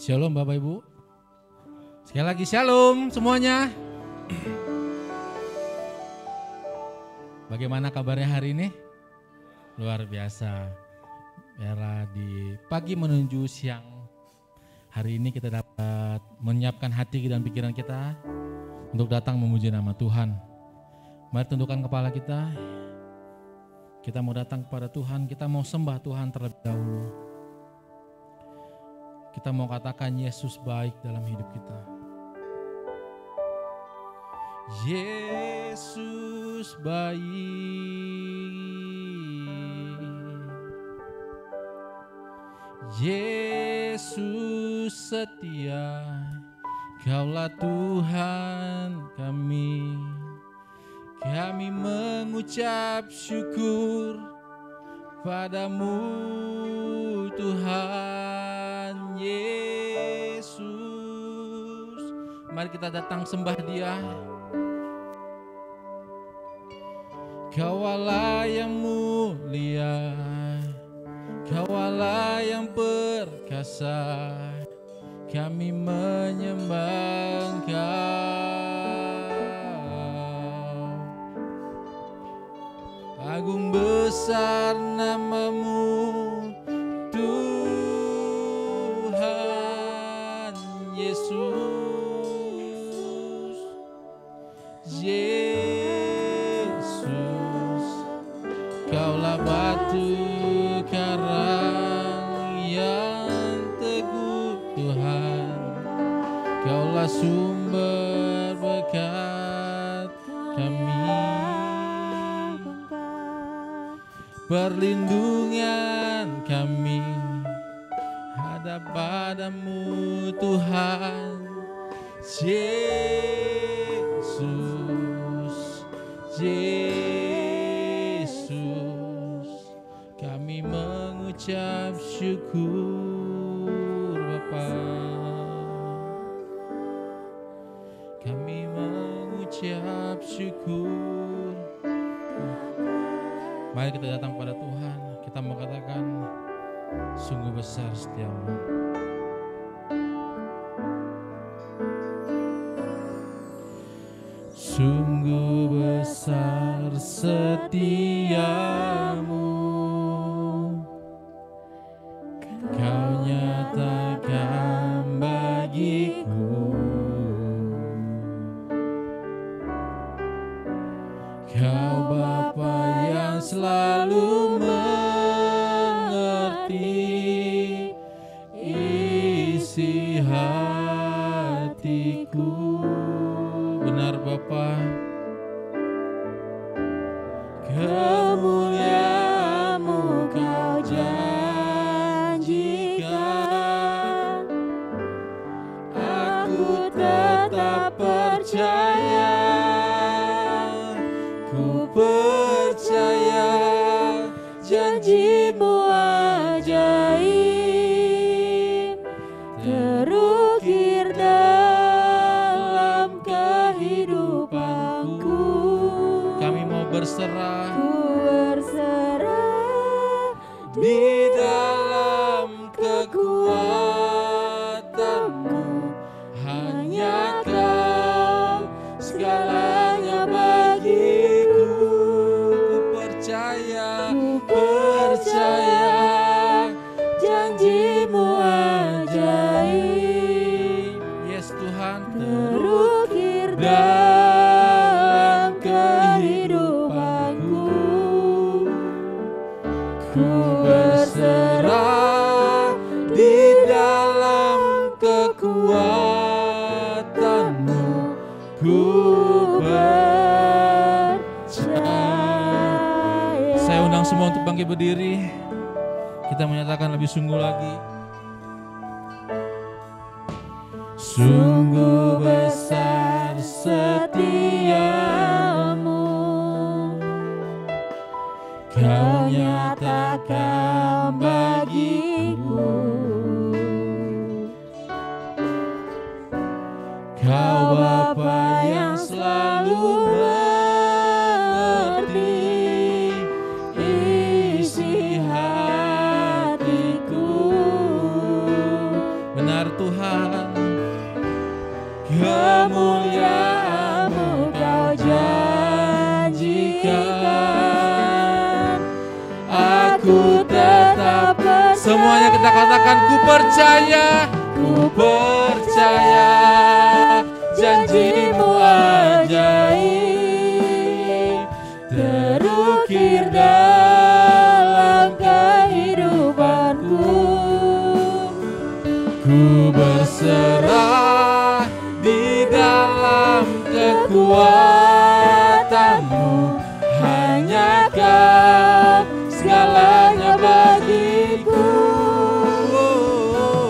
Shalom Bapak Ibu. Sekali lagi shalom semuanya. Bagaimana kabarnya hari ini? Luar biasa. Era di pagi menuju siang. Hari ini kita dapat menyiapkan hati dan pikiran kita untuk datang memuji nama Tuhan. Mari tundukkan kepala kita. Kita mau datang kepada Tuhan, kita mau sembah Tuhan terlebih dahulu. Kita mau katakan Yesus baik dalam hidup kita. Yesus baik, Yesus setia, Kaulah Tuhan kami. Kami mengucap syukur padamu Tuhan Yesus. Mari kita datang sembah Dia. Kau Allah yang mulia, Kau Allah yang perkasa, kami menyembah Engkau. Agung besar nama-Mu Tuhan Yesus. Yesus, Kaulah batu karang yang teguh Tuhan. Kaulah sumber berkat kami. Perlindungan kami ada padamu Tuhan Yesus, Yesus. Kami mengucap syukur Bapa. Kami mengucap syukur. Mari kita datang pada Tuhan, kita mau katakan sungguh besar setiamu. Sungguh besar setiamu, Kau nyatakan bagiku. Kau Bapa yang selalu mengerti isi hatiku. Benar Bapa. Kemuliaan-Mu Kau janjikan, aku tetap percaya. Percaya janji-Mu ajaib terukir dalam kehidupanku. Kami mau berserah, ku berserah di dalam kekuatan-Mu. Hanya Kau segalanya bagiku. Percaya janji-Mu ajaib. Yes Tuhan, terukir dalam kehidupanku. Ku berserah di dalam kekuatan-Mu. Ku Saya undang semua untuk bangkit berdiri. Kita menyatakan lebih sungguh lagi. Sungguh besar setiamu, Kau nyatakan bagiku. Kau Bapa yang selalu Tuhan. semuanya kita katakan, ku percaya janji-Mu ajaib terukir dalam kehidupanku. Ku berserah di dalam kekuatan-Mu, hanya Kau segalanya bagiku.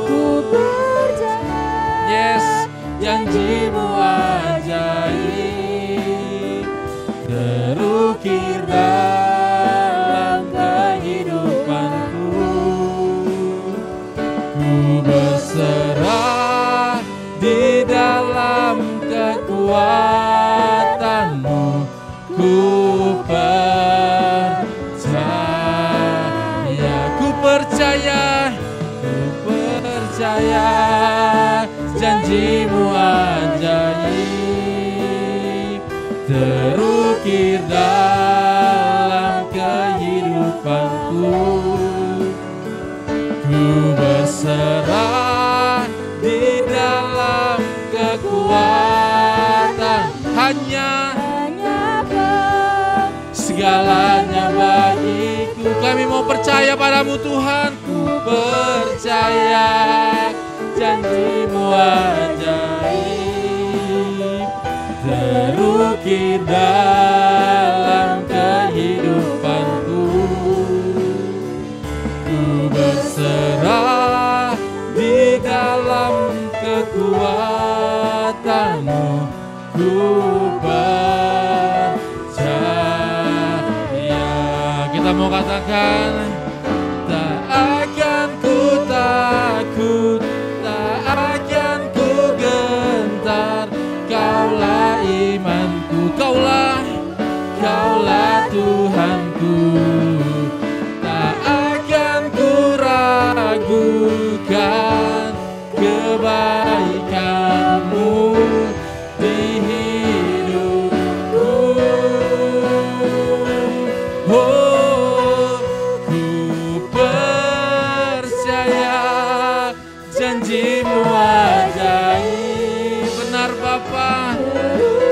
Ku percaya, yes, janji-Mu ajaib terukir dalam kehidupanku. Ku berserah di dalam kekuatan-Mu, ku percaya, janji-Mu ajaib terukir dalam kehidupanku. Ku berserah di dalam kekuatan, hanya Kau segalanya bagiku. Kami mau percaya padamu Tuhan. Ku percaya janji-Mu ajaib terukir dalam kehidupanku. Ku berserah di dalam kekuatan-Mu, ku percaya. Kita mau katakan, tak akan ku takut, tak akan ku gentar. Kaulah imanku, Kaulah Tuhanku. Tak akan ku ragukan kebaikan-Mu di hidupku. Oh, ku percaya janji-Mu ajaib. Benar Bapa,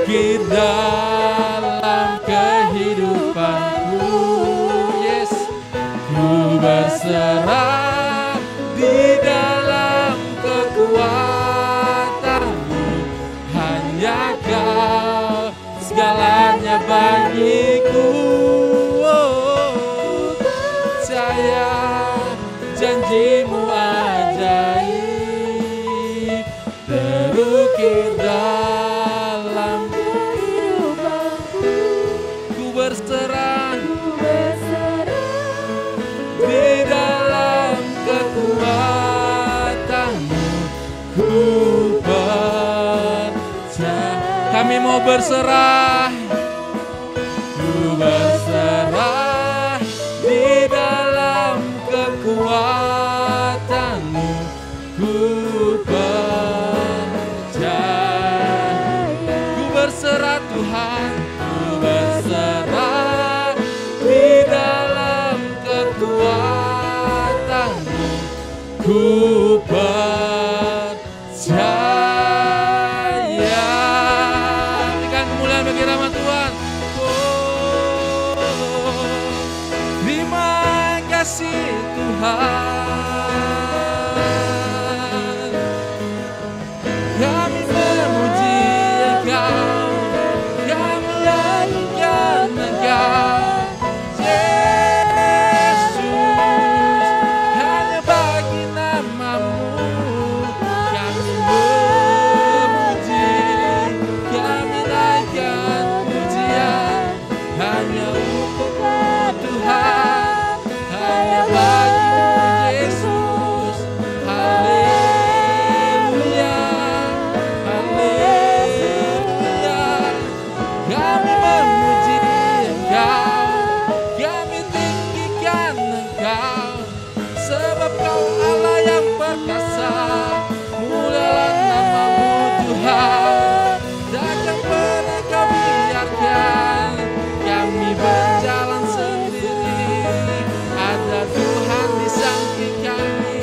di dalam kehidupanku. Yes, ku berserah di dalam kekuatan-Mu, hanya Kau segalanya bagiku. Oh, percaya janji-Mu ajaib terukir dalam kehidupanku. Ku berserah di dalam kekuatan-Mu, ku percaya. Kami mau berserah, ku berserah di dalam kekuatan-Mu, ku percaya. Ku berserah Tuhan, ku berserah di dalam kekuatan-Mu, ku percaya. Berikan kemuliaan bagi nama Tuhan. Oh, terima kasih Tuhan. Kami memuji Engkau, kami nyanyikan Engkau, Yesus. Hanya bagi nama-Mu kami memuji, kami naikkan pujian hanya untuk Tuhan, hanya bagi-Mu Yesus. Haleluya, haleluya. Kami memuji Engkau, kami tinggikan Engkau, sebab Kau Allah yang perkasa. Mulialah nama-Mu Tuhan, takkan pernah Kau biarkan kami berjalan sendiri. Ada Tuhan di samping kami,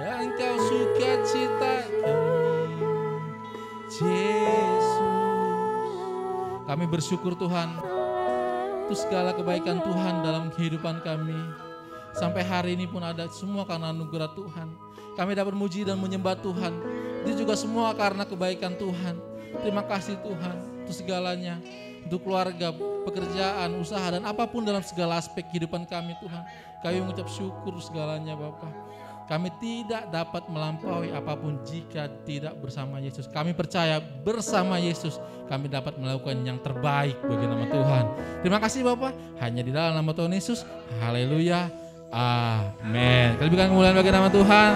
Engkau sukacita kami, Yesus. Kami bersyukur Tuhan untuk segala kebaikan Tuhan dalam kehidupan kami. Sampai hari ini pun ada semua karena anugerah Tuhan. Kami dapat memuji dan menyembah Tuhan. Itu juga semua karena kebaikan Tuhan. Terima kasih Tuhan untuk segalanya. Untuk keluarga, pekerjaan, usaha, dan apapun dalam segala aspek kehidupan kami Tuhan. Kami mengucap syukur segalanya Bapa. Kami tidak dapat melampaui apapun jika tidak bersama Yesus. Kami percaya bersama Yesus kami dapat melakukan yang terbaik bagi nama Tuhan. Terima kasih Bapak. Hanya di dalam nama Tuhan Yesus. Haleluya. Amin. Kita berikan kemuliaan bagi nama Tuhan.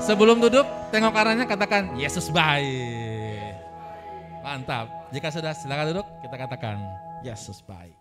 Sebelum duduk, tengok arahnya katakan Yesus baik. Mantap. Jika sudah silakan duduk, kita katakan Yesus baik.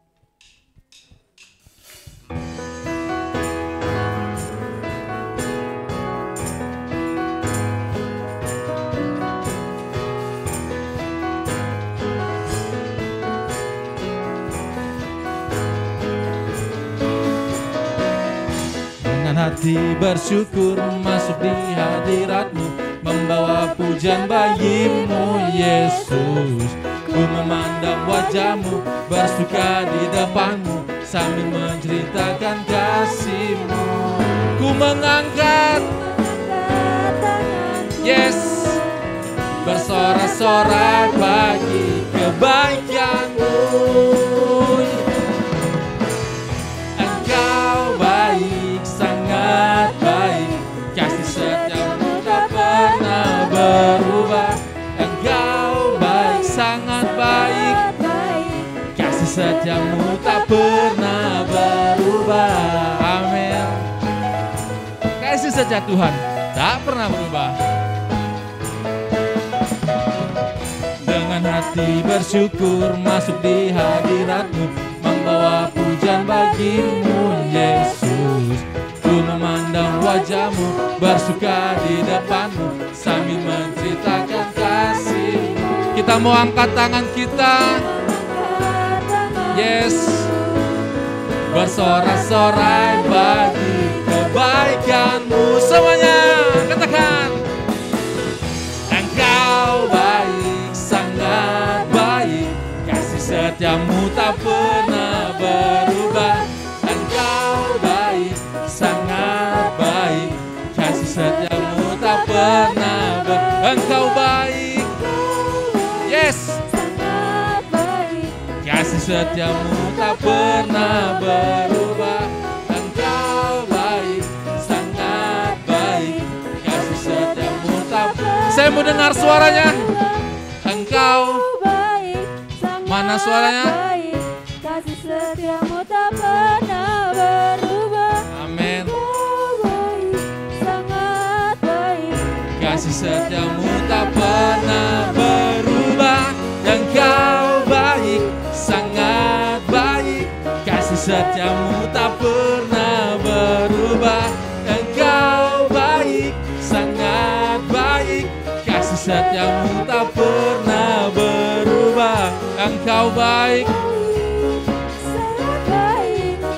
Hati bersyukur masuk di hadirat-Mu, membawa pujian bagi-Mu Yesus. Ku memandang wajah-Mu, bersuka di depan-Mu, sambil menceritakan kasih-Mu. Ku mengangkat, yes, bersorak-sorak bagi kebaikan-Mu. Engkau baik, sangat baik, kasih setiamu tak pernah berubah. Engkau baik, sangat baik, kasih setiamu tak pernah berubah. Amin. Kasih setia Tuhan tak pernah berubah. Dengan hati bersyukur masuk di hadirat-Mu, membawa pujian bagi-Mu Yesus. Ku memandang wajah-Mu, bersuka di depan-Mu, sambil menceritakan kasih-Mu. Kita mau angkat tangan kita, yes, bersorak-sorai bagi kebaikan-Mu. Semuanya katakan, Engkau baik, sangat baik, kasih setiamu tak pernah berubah. Engkau baik, sangat baik, kasih setiamu tak pernah berubah. Engkau baik, yes, sangat baik, kasih setiamu tak pernah berubah. Engkau baik, sangat baik, kasih setiamu tak pernah. Saya mau dengar suaranya. Engkau baik, mana suaranya? Baik, kasih setiamu tak pernah berubah. Amin. Sangat baik, kasih setiamu tak pernah berubah. Engkau baik, sangat baik, kasih setiamu tak pernah berubah. Engkau baik, sangat baik, kasih setiamu tak pernah berubah. Engkau baik,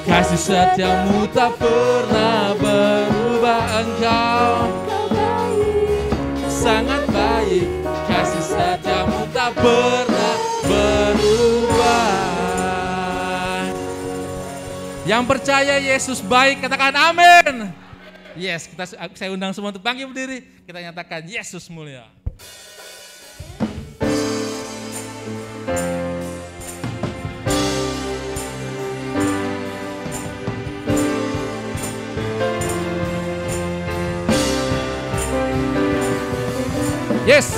kasih setiamu tak pernah berubah. Engkau sangat baik, kasih setiamu tak pernah berubah. Yang percaya Yesus baik, katakan amin. Yes, saya undang semua untuk bangkit berdiri. Kita nyatakan Yesus mulia. Yes.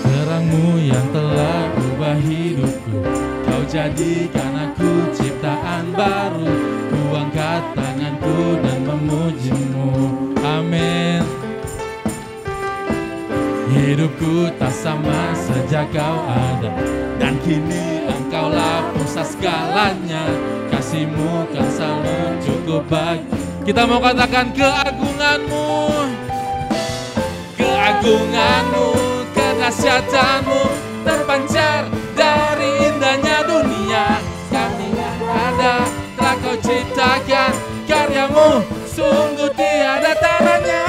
Terangmu yang telah ubah hidupku, Kau jadikan aku ciptaan baru. Ku angkat tanganku dan memuji-Mu. Amin. Hidupku tak sama sejak Kau ada, dan kini Engkaulah pusat segalanya. Kasih-Mu kan selalu cukup bagi. Kita mau katakan keagungan-Mu. Keagunganmu, kedahsyatanmu terpancar dari indahnya dunia. Kami yang ada telah kau ciptakan, karyamu sungguh tiada taranya.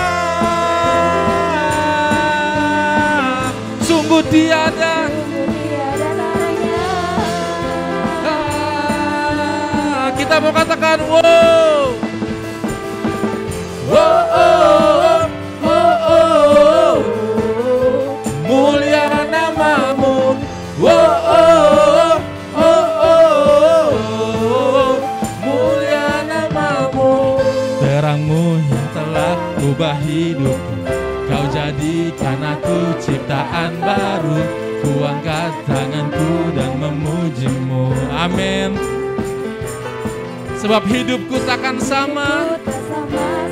Sungguh tiada taranya. Kita mau katakan wow. Oh, oh, oh, oh, mulia namamu. Oh, oh, oh, oh, mulia namamu. Terangmu yang telah ubah hidupku, kau jadikan aku ciptaan baru. Ku angkat tanganku dan memujimu. Amin. Sebab hidupku takkan sama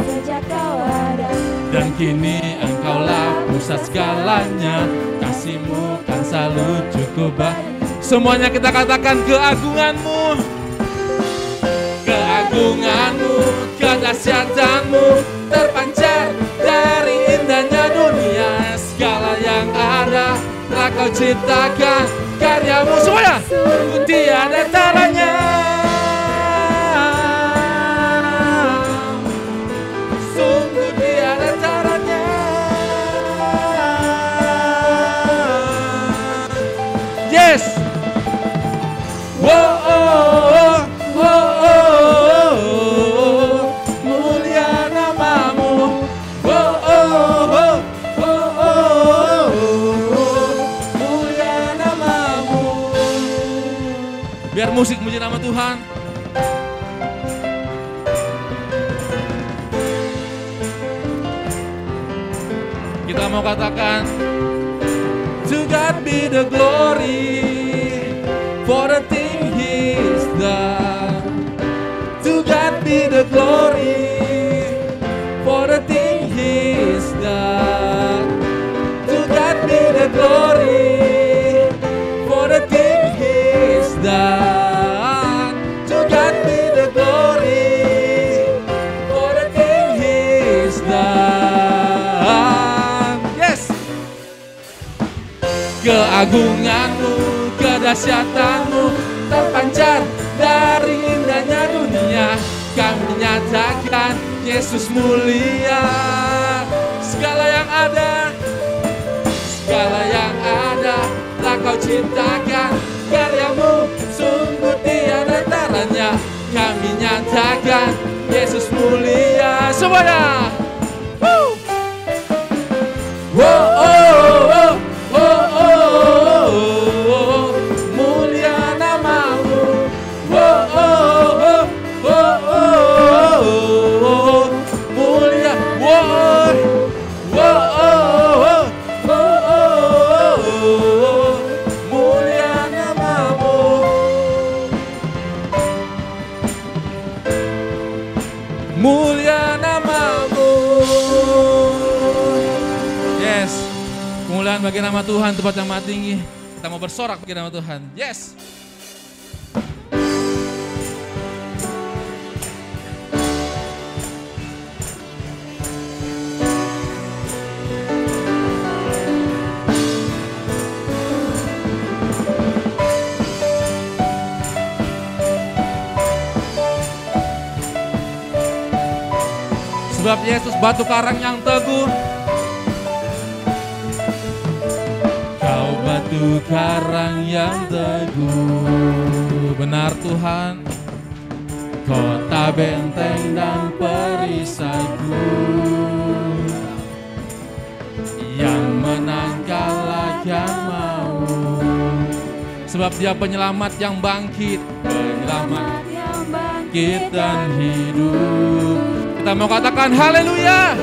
sejak kau ada, dan kini engkaulah pusat segalanya. Kasihmu kan selalu cukup baik. Semuanya kita katakan keagunganmu. Keagunganmu, kedahsyatanmu terpancar dari indahnya dunia. Segala yang ada telah kau ciptakan, karyamu semuanya sungguh tiada taranya. Sungguh tiada taranya. Yes. Whoa, oh, oh, oh, oh, mulia namamu. Whoa, oh, oh, oh, oh, mulia namamu. Biar musik muji nama Tuhan. Kita mau katakan, to God be the glory for the thing He's done. To God be the glory for the thing He's done. To God be the glory for the thing He's done. To God be the glory for the thing He's done. Keagunganmu, kedahsyatanmu terpancar dari indahnya dunia. Kami nyatakan Yesus mulia. Segala yang ada telah kau ciptakan, karyamu sungguh tiada taranya. Kami nyatakan Yesus mulia. Semuanya. Woo! Whoa, oh, oh. Oh, oh, oh, mulia namamu. Oh, oh, oh, oh, oh, mulia. Oh, oh, oh, oh, mulia namamu. Mulia namamu. Yes. Kemuliaan bagi nama Tuhan, tempat yang maha tinggi. Kita mau bersorak bagi nama Tuhan. Yes. Sebab Yesus batu karang yang teguh. Batu karang yang teguh, benar Tuhan, kota benteng dan perisaiku. Yang menang kalah yang mau. Sebab dia penyelamat yang bangkit, penyelamat yang bangkit dan hidup. Kita mau katakan haleluya.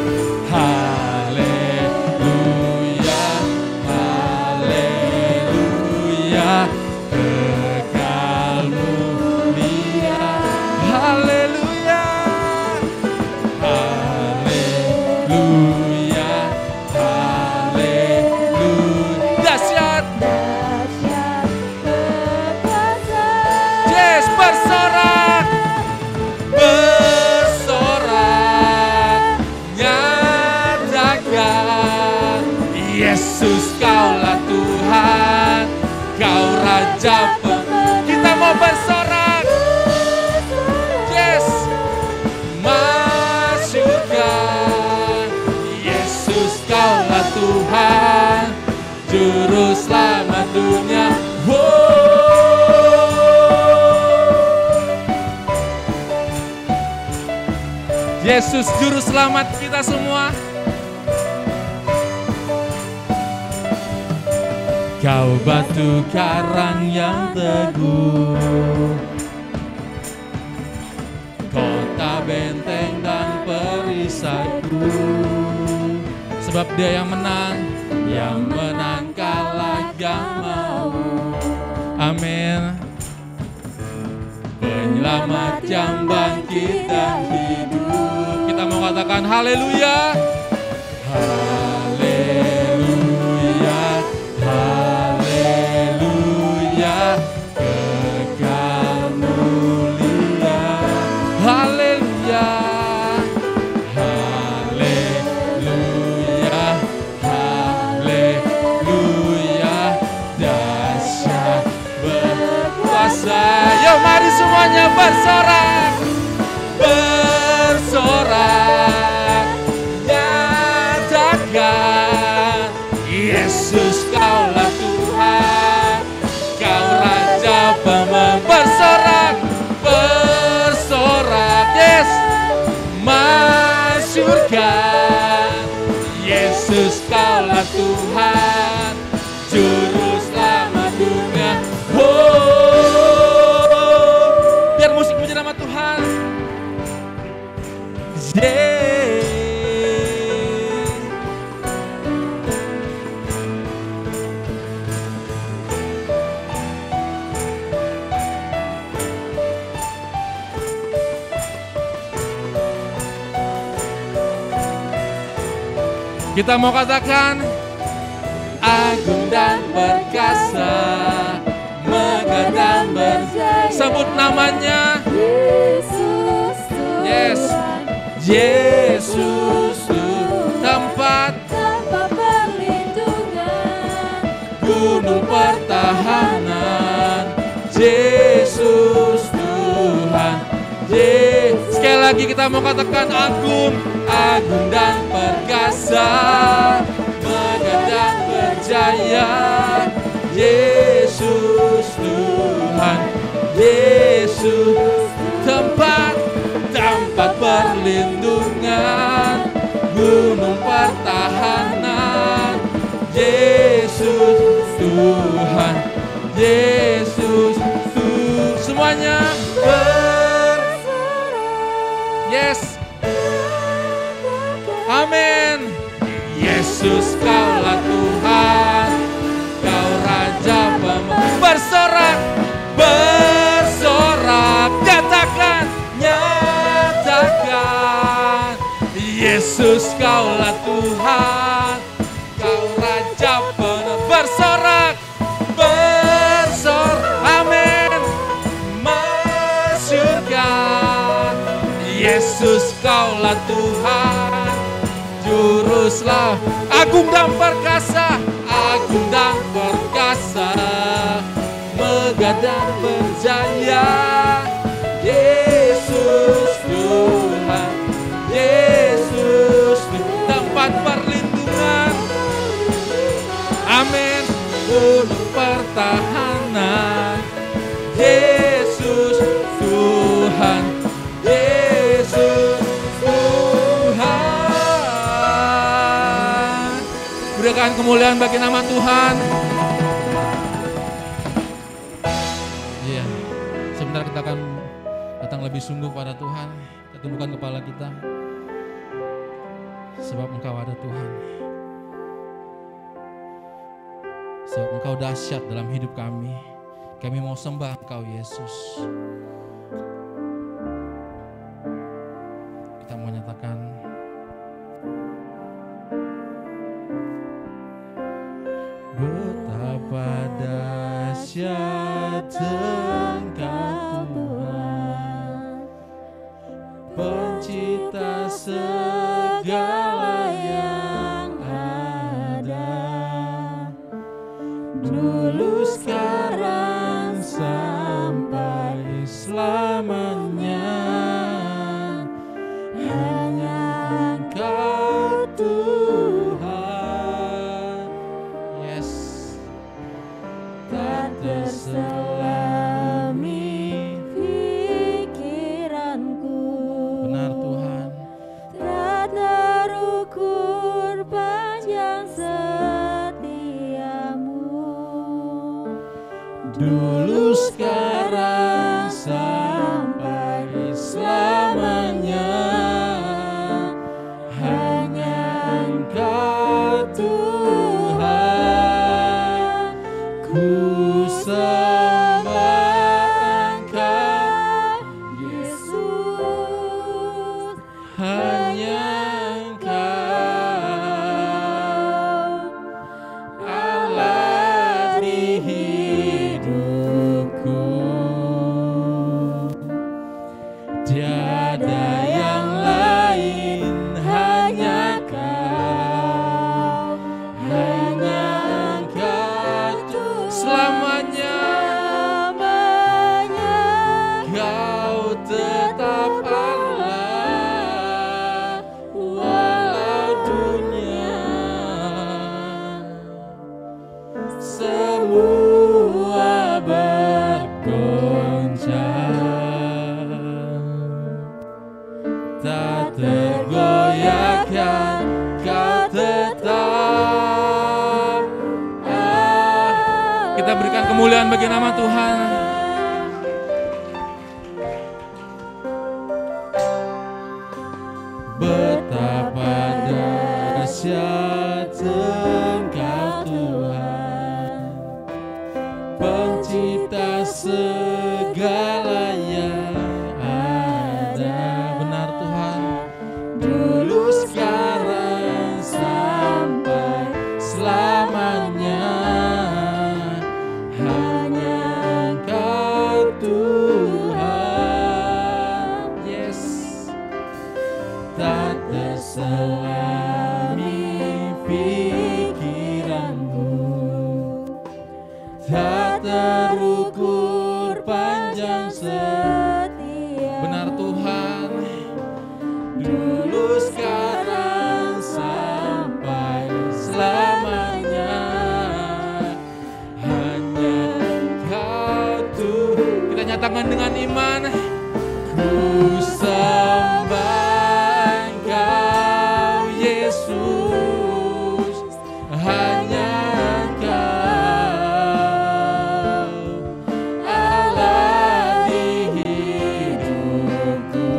Kekal mulia, haleluya, haleluya, haleluya. Dahsyat, yes, bersorak, bersorak, nyata Yesus, Kaulah Tuhan, Kau Raja Pemenang. Kita mau bersorak. Yes, masyurkan. Yesus, Kaulah Tuhan, Juru Selamat dunia. Yesus, Juru Selamat kita semua. Kau batu karang yang teguh, kota benteng dan perisaiku. Sebab Dia yang menang kalah yang mau. Amin. Penyelamat yang bangkit dan hidup. Kita mau katakan haleluya. Haleluya. Haleluya, kekal mulia. Haleluya, haleluya, haleluya, dahsyat berkuasa. Yuk mari semuanya bersorak, bersorak, nyatakan Yesus, Kaulah Tuhan, Kau Raja Pemenang. Bersorak, bersorak, yes, masyurkan. Yesus, Kaulah Tuhan, Juru Selamat dunia. Biar musik puji nama Tuhan. Yeah. Kita mau katakan agung dan perkasa, megah dan berjaya. Sebut namanya Yesus Tuhan. Yes, Yesus Tuhan. Tempat perlindungan, gunung pertahanan. Yesus Tuhan. Sekali lagi kita mau katakan agung, agung dan perkasa, megah dan berjaya. Yesus Tuhan, Yesus tempat perlindungan, gunung pertahanan. Yesus Tuhan, Yesus Tuhan. Semuanya yes. Amin. Yesus, Kaulah Tuhan, Kau Raja Pemenang. Bersorak, bersorak, nyatakan, nyatakan. Yesus, Kaulah Tuhan, Kau Raja Pemenang. Bersorak, bersorak, amin. Masyurkan. Yesus, Kaulah Tuhan, Juru Selamat. Agung dan perkasa, agung dan perkasa, megah dan berjaya. Yesus Tuhan, Yesus Tuhan. Tempat perlindungan, amin. Gunung pertahanan. Yesus Tuhan, Yesus Tuhan. Berikan kemuliaan bagi nama Tuhan. Iya, sebentar kita akan datang lebih sungguh pada Tuhan. Kita tundukkan kepala kita, sebab Engkau ada Tuhan. Sebab Engkau dahsyat dalam hidup kami. Kami mau sembah Engkau Yesus. Kita mau nyatakan betapa dahsyat Engkau Tuhan, pencipta segala yang ada. dulu sekarang sampai selamanya. Hanya Engkau Tuhan. Yes. Tak terselami pikiranku. Benar Tuhan. Tak terukur panjang setiamu. Dulu sekarang sampai selamanya. Hanya Engkau Tuhan. Ku sembah Engkau Yesus, hanya Engkau Allah di hidupku. Tiada yang lain, hanya Kau, hanya Engkau Tuhan. Selamanya Kau tetap Allah, walau dunia semua bergoncang, tak tergoyahkan Kau tetap. Kita berikan kemuliaan bagi nama Tuhan. Betapa dahsyat Engkau Tuhan, pencipta segala yang ada. Benar Tuhan. Dulu sekarang sampai selamanya. Hanya Engkau Tuhan. Yes. Tak terselami pikiranmu, tak terukur panjang setia. Benar Tuhan. Dulu sekarang sampai selamanya. Hanya Engkau Tuhan. Kita nyatakan dengan iman. Ku sembah Engkau Yesus, hanya Engkau Allah di hidupku.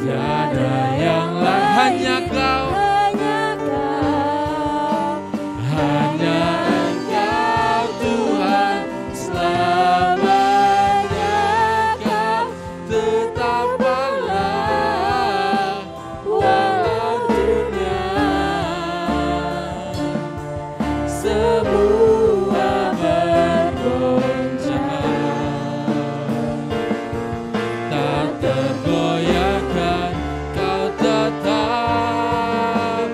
Tiada yang lain, hanya Kau, hanya Engkau Tuhan. Selamanya Kau tetap Allah, walau dunia semua bergoncang, tak tergoyahkan Kau tetap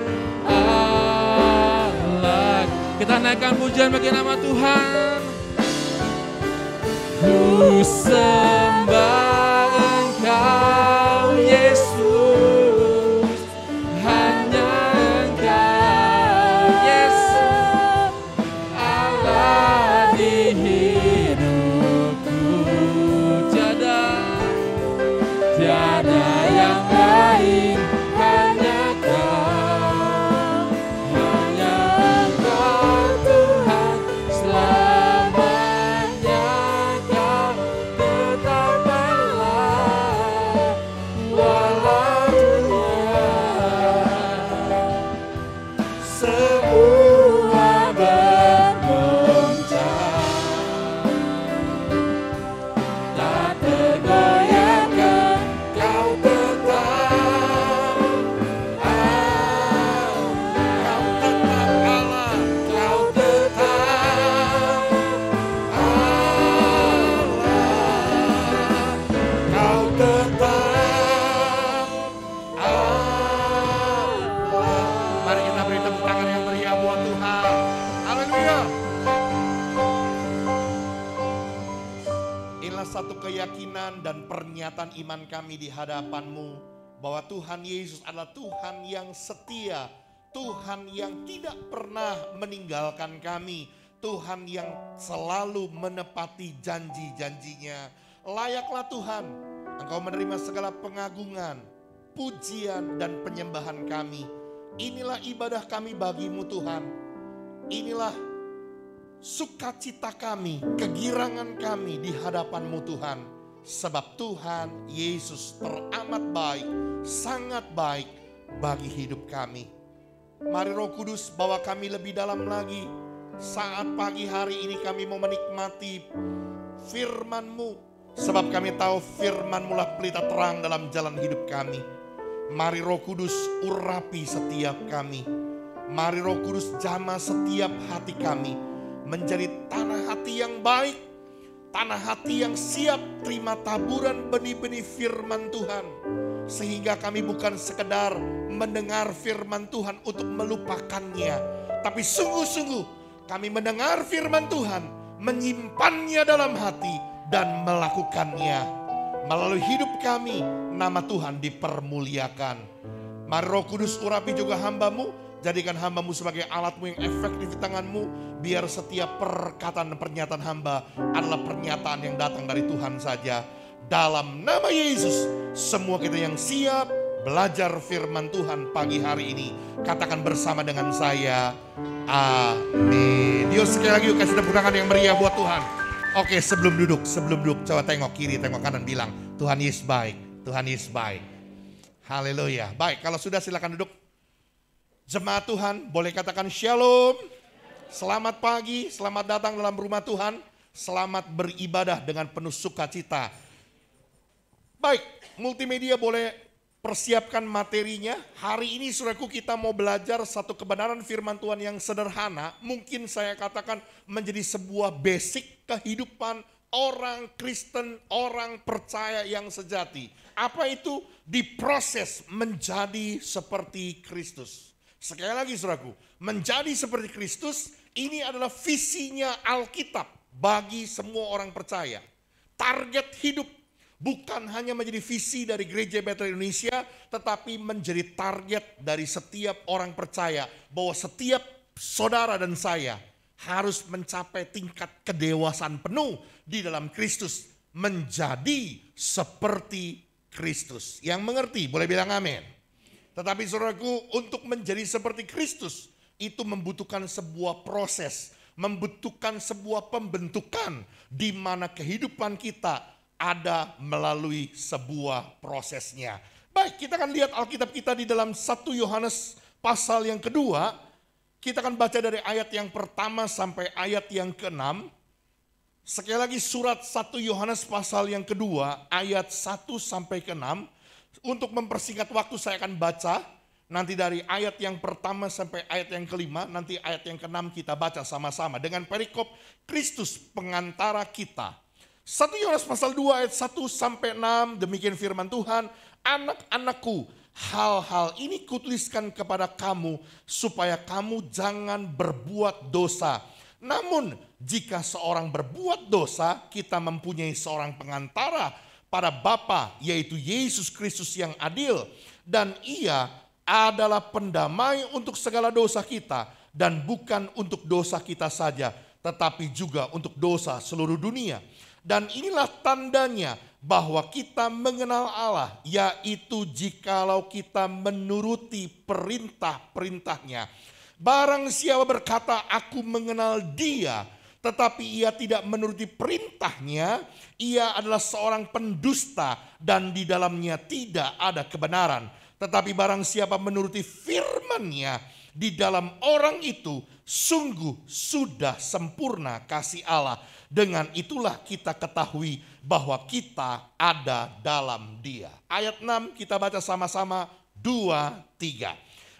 Allah. Kita naikkan pujian bagi nama Tuhan. Ku sembah Engkau Yesus, hanya Engkau, yes, Allah di hidupku. Tiada yang lain, hanya Kau, hanya Engkau Tuhan. Selamanya Kau tetap Allah. satu keyakinan dan pernyataan iman kami di hadapan-Mu bahwa Tuhan Yesus adalah Tuhan yang setia, Tuhan yang tidak pernah meninggalkan kami, Tuhan yang selalu menepati janji-janjinya. Layaklah Tuhan, Engkau menerima segala pengagungan, pujian dan penyembahan kami. Inilah ibadah kami bagi-Mu Tuhan. Inilah sukacita kami, kegirangan kami di hadapan-Mu Tuhan. Sebab Tuhan Yesus teramat baik, sangat baik bagi hidup kami. Mari Roh Kudus bawa kami lebih dalam lagi. Saat pagi hari ini kami mau menikmati firman-Mu. Sebab kami tahu firman-Mu lah pelita terang dalam jalan hidup kami. Mari Roh Kudus urapi setiap kami. Mari Roh Kudus jamah setiap hati kami menjadi tanah hati yang baik, tanah hati yang siap terima taburan benih-benih firman Tuhan. Sehingga kami bukan sekedar mendengar firman Tuhan untuk melupakannya, tapi sungguh-sungguh kami mendengar firman Tuhan, menyimpannya dalam hati dan melakukannya. Melalui hidup kami, nama Tuhan dipermuliakan. Mari Roh Kudus urapi juga hamba-Mu, jadikan hamba-Mu sebagai alat-Mu yang efektif di tangan-Mu. Biar setiap perkataan dan pernyataan hamba adalah pernyataan yang datang dari Tuhan saja. Dalam nama Yesus, semua kita yang siap belajar firman Tuhan pagi hari ini, katakan bersama dengan saya, amin. Yuk sekali lagi yuk kasih tepuk tangan yang meriah buat Tuhan. Oke, sebelum duduk, coba tengok kiri, tengok kanan, bilang, Tuhan Yesus baik, Tuhan Yesus baik. Haleluya. Baik, kalau sudah silakan duduk. Jemaat Tuhan, boleh katakan shalom. Selamat pagi, selamat datang dalam rumah Tuhan. Selamat beribadah dengan penuh sukacita. Baik, multimedia boleh persiapkan materinya. Hari ini saudaraku kita mau belajar satu kebenaran firman Tuhan yang sederhana. Mungkin saya katakan menjadi sebuah basic kehidupan orang Kristen, orang percaya yang sejati. Apa itu? Diproses menjadi seperti Kristus. Sekali lagi saudaraku, menjadi seperti Kristus ini adalah visinya Alkitab bagi semua orang percaya. Target hidup bukan hanya menjadi visi dari Gereja Bethel Indonesia, tetapi menjadi target dari setiap orang percaya bahwa setiap saudara dan saya harus mencapai tingkat kedewasaan penuh di dalam Kristus, menjadi seperti Kristus. Yang mengerti boleh bilang amin. Tetapi saudaraku, untuk menjadi seperti Kristus itu membutuhkan sebuah proses, membutuhkan sebuah pembentukan di mana kehidupan kita ada melalui sebuah prosesnya. Baik, kita akan lihat Alkitab kita di dalam 1 Yohanes pasal yang kedua. Kita akan baca dari ayat yang pertama sampai ayat yang ke-6. Sekali lagi surat 1 Yohanes pasal yang kedua ayat 1 sampai ke-6. Untuk mempersingkat waktu saya akan baca nanti dari ayat yang pertama sampai ayat yang ke-5. Nanti ayat yang ke-6 kita baca sama-sama dengan perikop Kristus pengantara kita. 1 Yohanes pasal 2 ayat 1 sampai 6, demikian firman Tuhan. Anak-anakku, hal-hal ini kutuliskan kepada kamu supaya kamu jangan berbuat dosa. Namun jika seorang berbuat dosa, kita mempunyai seorang pengantara pada Bapa, yaitu Yesus Kristus yang adil. Dan ia adalah pendamai untuk segala dosa kita, dan bukan untuk dosa kita saja, tetapi juga untuk dosa seluruh dunia. Dan inilah tandanya bahwa kita mengenal Allah, yaitu jikalau kita menuruti perintah-perintahnya. Barang siapa berkata, aku mengenal Dia, tetapi ia tidak menuruti perintahnya, ia adalah seorang pendusta dan di dalamnya tidak ada kebenaran. Tetapi barang siapa menuruti firman-Nya, di dalam orang itu sungguh sudah sempurna kasih Allah. Dengan itulah kita ketahui bahwa kita ada dalam Dia. Ayat 6 kita baca sama-sama 2, 3.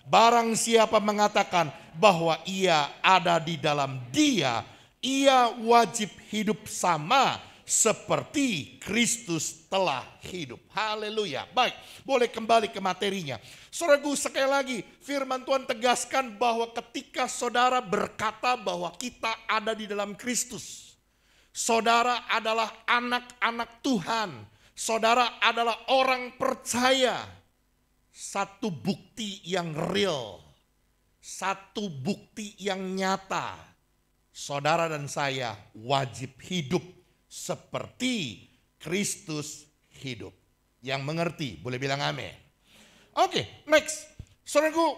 Barang siapa mengatakan bahwa ia ada di dalam Dia, ia wajib hidup sama seperti Kristus telah hidup. Haleluya. Baik, boleh kembali ke materinya. Saudaraku, sekali lagi firman Tuhan tegaskan bahwa ketika saudara berkata bahwa kita ada di dalam Kristus, Saudara adalah anak-anak Tuhan. Saudara adalah orang percaya. Satu bukti yang real. Satu bukti yang nyata. Saudara dan saya wajib hidup seperti Kristus hidup. Yang mengerti boleh bilang amin. Oke, next. Saudaraku,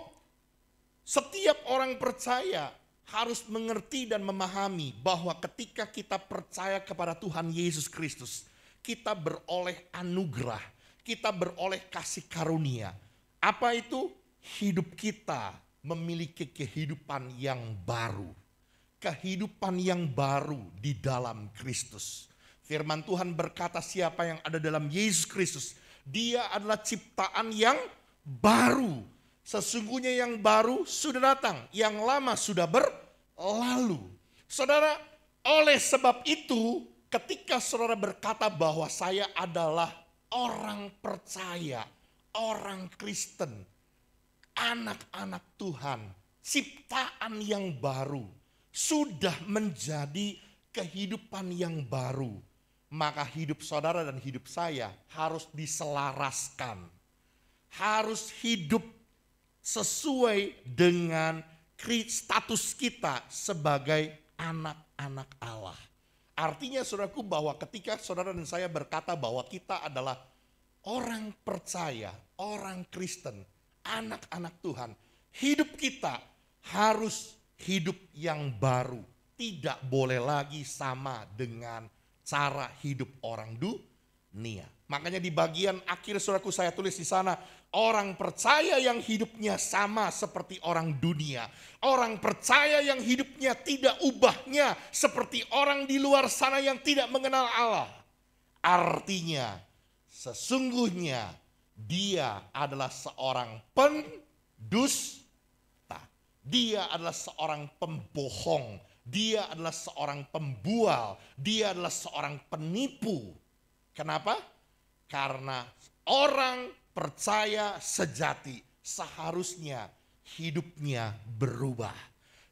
setiap orang percaya harus mengerti dan memahami bahwa ketika kita percaya kepada Tuhan Yesus Kristus, kita beroleh anugerah, kita beroleh kasih karunia. Apa itu? Hidup kita memiliki kehidupan yang baru. Kehidupan yang baru di dalam Kristus. Firman Tuhan berkata siapa yang ada dalam Yesus Kristus, dia adalah ciptaan yang baru. Sesungguhnya yang baru sudah datang, yang lama sudah berlalu. Saudara, oleh sebab itu ketika saudara berkata bahwa saya adalah orang percaya, orang Kristen, anak-anak Tuhan, ciptaan yang baru, sudah menjadi kehidupan yang baru, maka hidup saudara dan hidup saya harus diselaraskan. Harus hidup sesuai dengan status kita sebagai anak-anak Allah. Artinya saudaraku bahwa ketika saudara dan saya berkata bahwa kita adalah orang percaya, orang Kristen, anak-anak Tuhan. Hidup kita harus hidup yang baru. Tidak boleh lagi sama dengan cara hidup orang dunia. Makanya di bagian akhir saudaraku saya tulis di sana, orang percaya yang hidupnya sama seperti orang dunia. Orang percaya yang hidupnya tidak ubahnya seperti orang di luar sana yang tidak mengenal Allah. Artinya sesungguhnya dia adalah seorang pendusta. Dia adalah seorang pembohong. Dia adalah seorang pembual. Dia adalah seorang penipu. Kenapa? Karena orang percaya sejati seharusnya hidupnya berubah.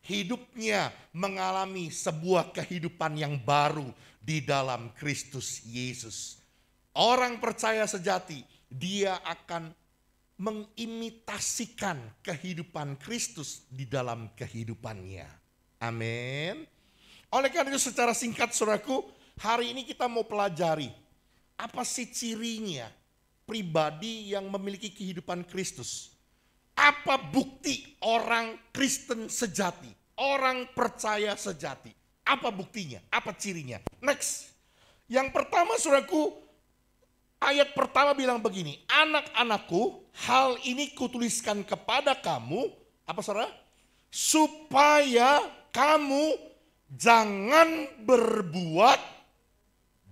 Hidupnya mengalami sebuah kehidupan yang baru di dalam Kristus Yesus. Orang percaya sejati, dia akan mengimitasikan kehidupan Kristus di dalam kehidupannya. Amin. Oleh karena itu secara singkat saudaraku, hari ini kita mau pelajari apa sih cirinya pribadi yang memiliki kehidupan Kristus. Apa bukti orang Kristen sejati, orang percaya sejati. Apa buktinya, apa cirinya. Next, yang pertama saudaraku, ayat pertama bilang begini, anak-anakku hal ini kutuliskan kepada kamu, apa saudara? Supaya kamu jangan berbuat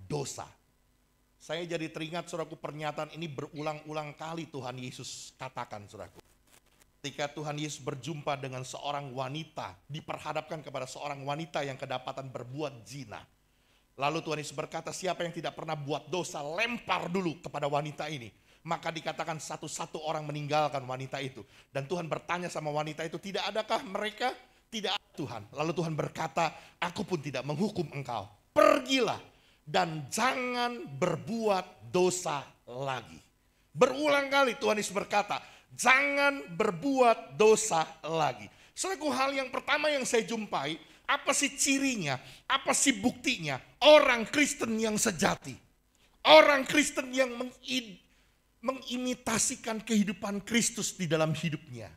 dosa. Saya jadi teringat saudaraku pernyataan ini berulang-ulang kali Tuhan Yesus katakan saudaraku. Ketika Tuhan Yesus berjumpa dengan seorang wanita, diperhadapkan kepada seorang wanita yang kedapatan berbuat zina. Lalu Tuhan Yesus berkata siapa yang tidak pernah buat dosa lempar dulu kepada wanita ini. Maka dikatakan satu-satu orang meninggalkan wanita itu. Dan Tuhan bertanya sama wanita itu, tidak adakah mereka? Tidak ada Tuhan. Lalu Tuhan berkata, aku pun tidak menghukum engkau. Pergilah dan jangan berbuat dosa lagi. Berulang kali Tuhan Yesus berkata, jangan berbuat dosa lagi. Saudaraku, hal yang pertama yang saya jumpai, apa sih cirinya? Apa sih buktinya? Orang Kristen yang sejati. Orang Kristen yang mengimitasikan kehidupan Kristus di dalam hidupnya.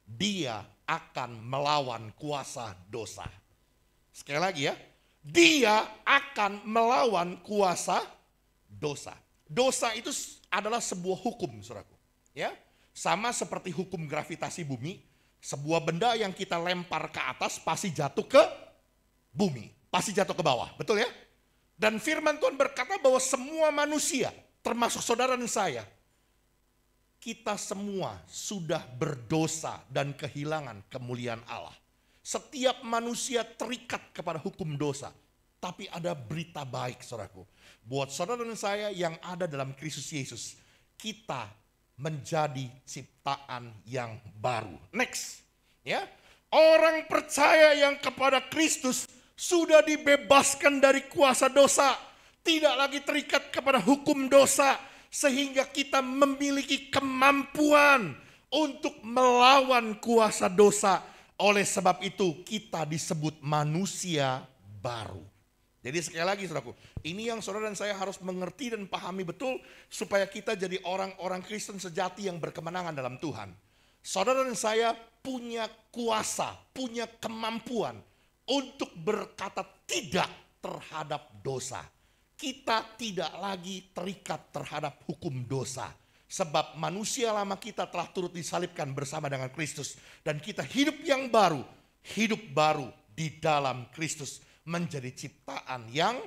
Dia akan melawan kuasa dosa. Sekali lagi ya. Dia akan melawan kuasa dosa. Dosa itu adalah sebuah hukum, saudaraku. Ya, sama seperti hukum gravitasi bumi. Sebuah benda yang kita lempar ke atas pasti jatuh ke bumi. Pasti jatuh ke bawah, betul ya? Dan firman Tuhan berkata bahwa semua manusia, termasuk saudara dan saya, kita semua sudah berdosa dan kehilangan kemuliaan Allah. Setiap manusia terikat kepada hukum dosa. Tapi ada berita baik saudaraku. Buat saudara dan saya yang ada dalam Kristus Yesus. Kita menjadi ciptaan yang baru. Next. Ya, orang percaya yang kepada Kristus sudah dibebaskan dari kuasa dosa, tidak lagi terikat kepada hukum dosa, sehingga kita memiliki kemampuan untuk melawan kuasa dosa. Oleh sebab itu kita disebut manusia baru. Jadi sekali lagi saudaraku, ini yang saudara dan saya harus mengerti dan pahami betul supaya kita jadi orang-orang Kristen sejati yang berkemenangan dalam Tuhan. Saudara dan saya punya kuasa, punya kemampuan untuk berkata tidak terhadap dosa. Kita tidak lagi terikat terhadap hukum dosa. Sebab manusia lama kita telah turut disalibkan bersama dengan Kristus. Dan kita hidup yang baru, hidup baru di dalam Kristus. Menjadi ciptaan yang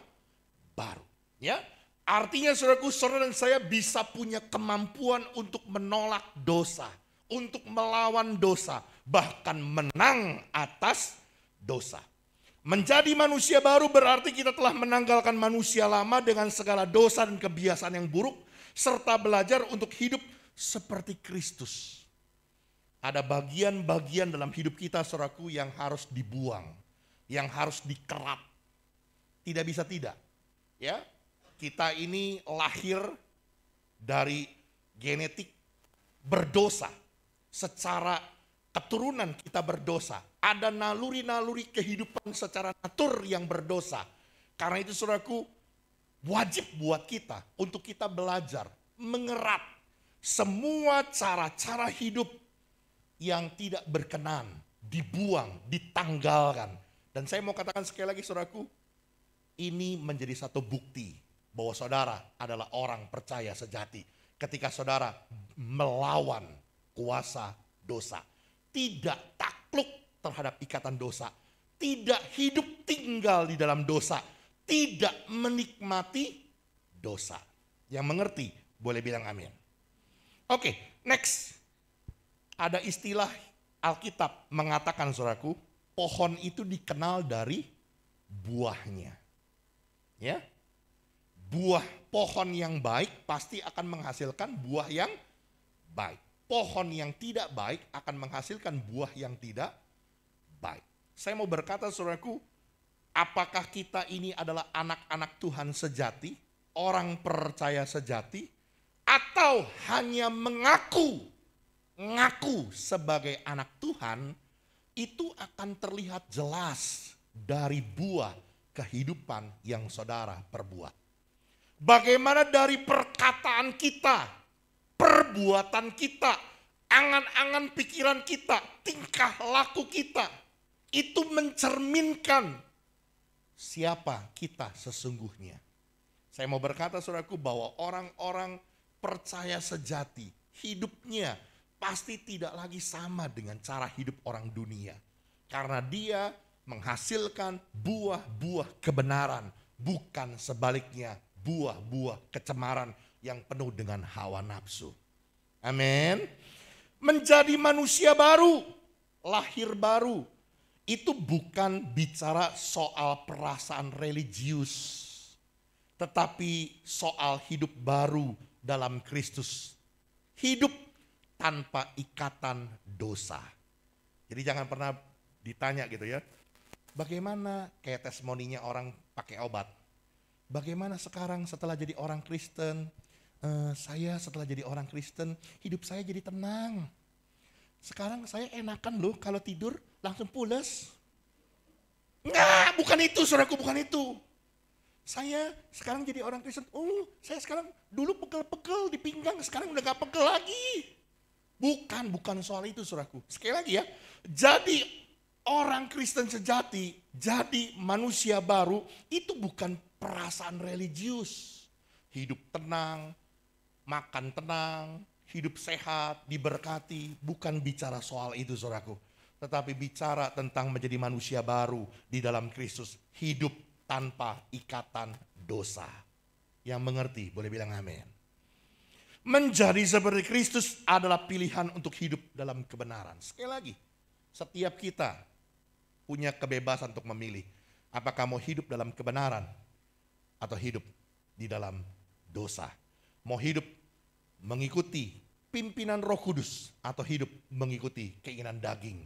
baru. Ya, artinya saudaraku, saudara dan saya bisa punya kemampuan untuk menolak dosa. Untuk melawan dosa. Bahkan menang atas dosa. Menjadi manusia baru berarti kita telah menanggalkan manusia lama dengan segala dosa dan kebiasaan yang buruk. Serta belajar untuk hidup seperti Kristus. Ada bagian-bagian dalam hidup kita saudaraku yang harus dibuang. Yang harus dikerap. Tidak bisa tidak. Ya, kita ini lahir dari genetik berdosa. Secara keturunan kita berdosa. Ada naluri-naluri kehidupan secara natur yang berdosa. Karena itu saudaraku, wajib buat kita untuk kita belajar mengerap semua cara-cara hidup yang tidak berkenan, dibuang, ditanggalkan. Dan saya mau katakan sekali lagi saudaraku, ini menjadi satu bukti bahwa saudara adalah orang percaya sejati. Ketika saudara melawan kuasa dosa, tidak takluk terhadap ikatan dosa, tidak hidup tinggal di dalam dosa, tidak menikmati dosa. Yang mengerti boleh bilang amin. Oke, next. Ada istilah Alkitab mengatakan saudaraku, pohon itu dikenal dari buahnya. Ya. Buah pohon yang baik pasti akan menghasilkan buah yang baik. Pohon yang tidak baik akan menghasilkan buah yang tidak baik. Saya mau berkata saudaraku, apakah kita ini adalah anak-anak Tuhan sejati, orang percaya sejati, atau hanya mengaku sebagai anak Tuhan? Itu akan terlihat jelas dari buah kehidupan yang saudara perbuat. Bagaimana dari perkataan kita, perbuatan kita, angan-angan pikiran kita, tingkah laku kita, itu mencerminkan siapa kita sesungguhnya. Saya mau berkata saudaraku bahwa orang-orang percaya sejati, hidupnya pasti tidak lagi sama dengan cara hidup orang dunia. Karena dia menghasilkan buah-buah kebenaran, bukan sebaliknya buah-buah kecemaran yang penuh dengan hawa nafsu. Amin. Menjadi manusia baru, lahir baru, itu bukan bicara soal perasaan religius, tetapi soal hidup baru dalam Kristus. Hidup tanpa ikatan dosa. Jadi jangan pernah ditanya gitu ya, bagaimana kayak testimoninya orang pakai obat. Bagaimana sekarang setelah jadi orang Kristen, saya setelah jadi orang Kristen, hidup saya jadi tenang. Sekarang saya enakan loh kalau tidur langsung pules. Enggak, bukan itu saudaraku, bukan itu. Saya sekarang jadi orang Kristen, saya sekarang dulu pegel-pegel di pinggang, sekarang udah gak pegel lagi. Bukan soal itu saudaraku. Sekali lagi ya, jadi orang Kristen sejati, jadi manusia baru, itu bukan perasaan religius. Hidup tenang, makan tenang, hidup sehat, diberkati, bukan bicara soal itu saudaraku. Tetapi bicara tentang menjadi manusia baru di dalam Kristus, hidup tanpa ikatan dosa. Yang mengerti boleh bilang amin. Menjadi seperti Kristus adalah pilihan untuk hidup dalam kebenaran. Sekali lagi, setiap kita punya kebebasan untuk memilih. Apakah mau hidup dalam kebenaran atau hidup di dalam dosa. Mau hidup mengikuti pimpinan Roh Kudus atau hidup mengikuti keinginan daging.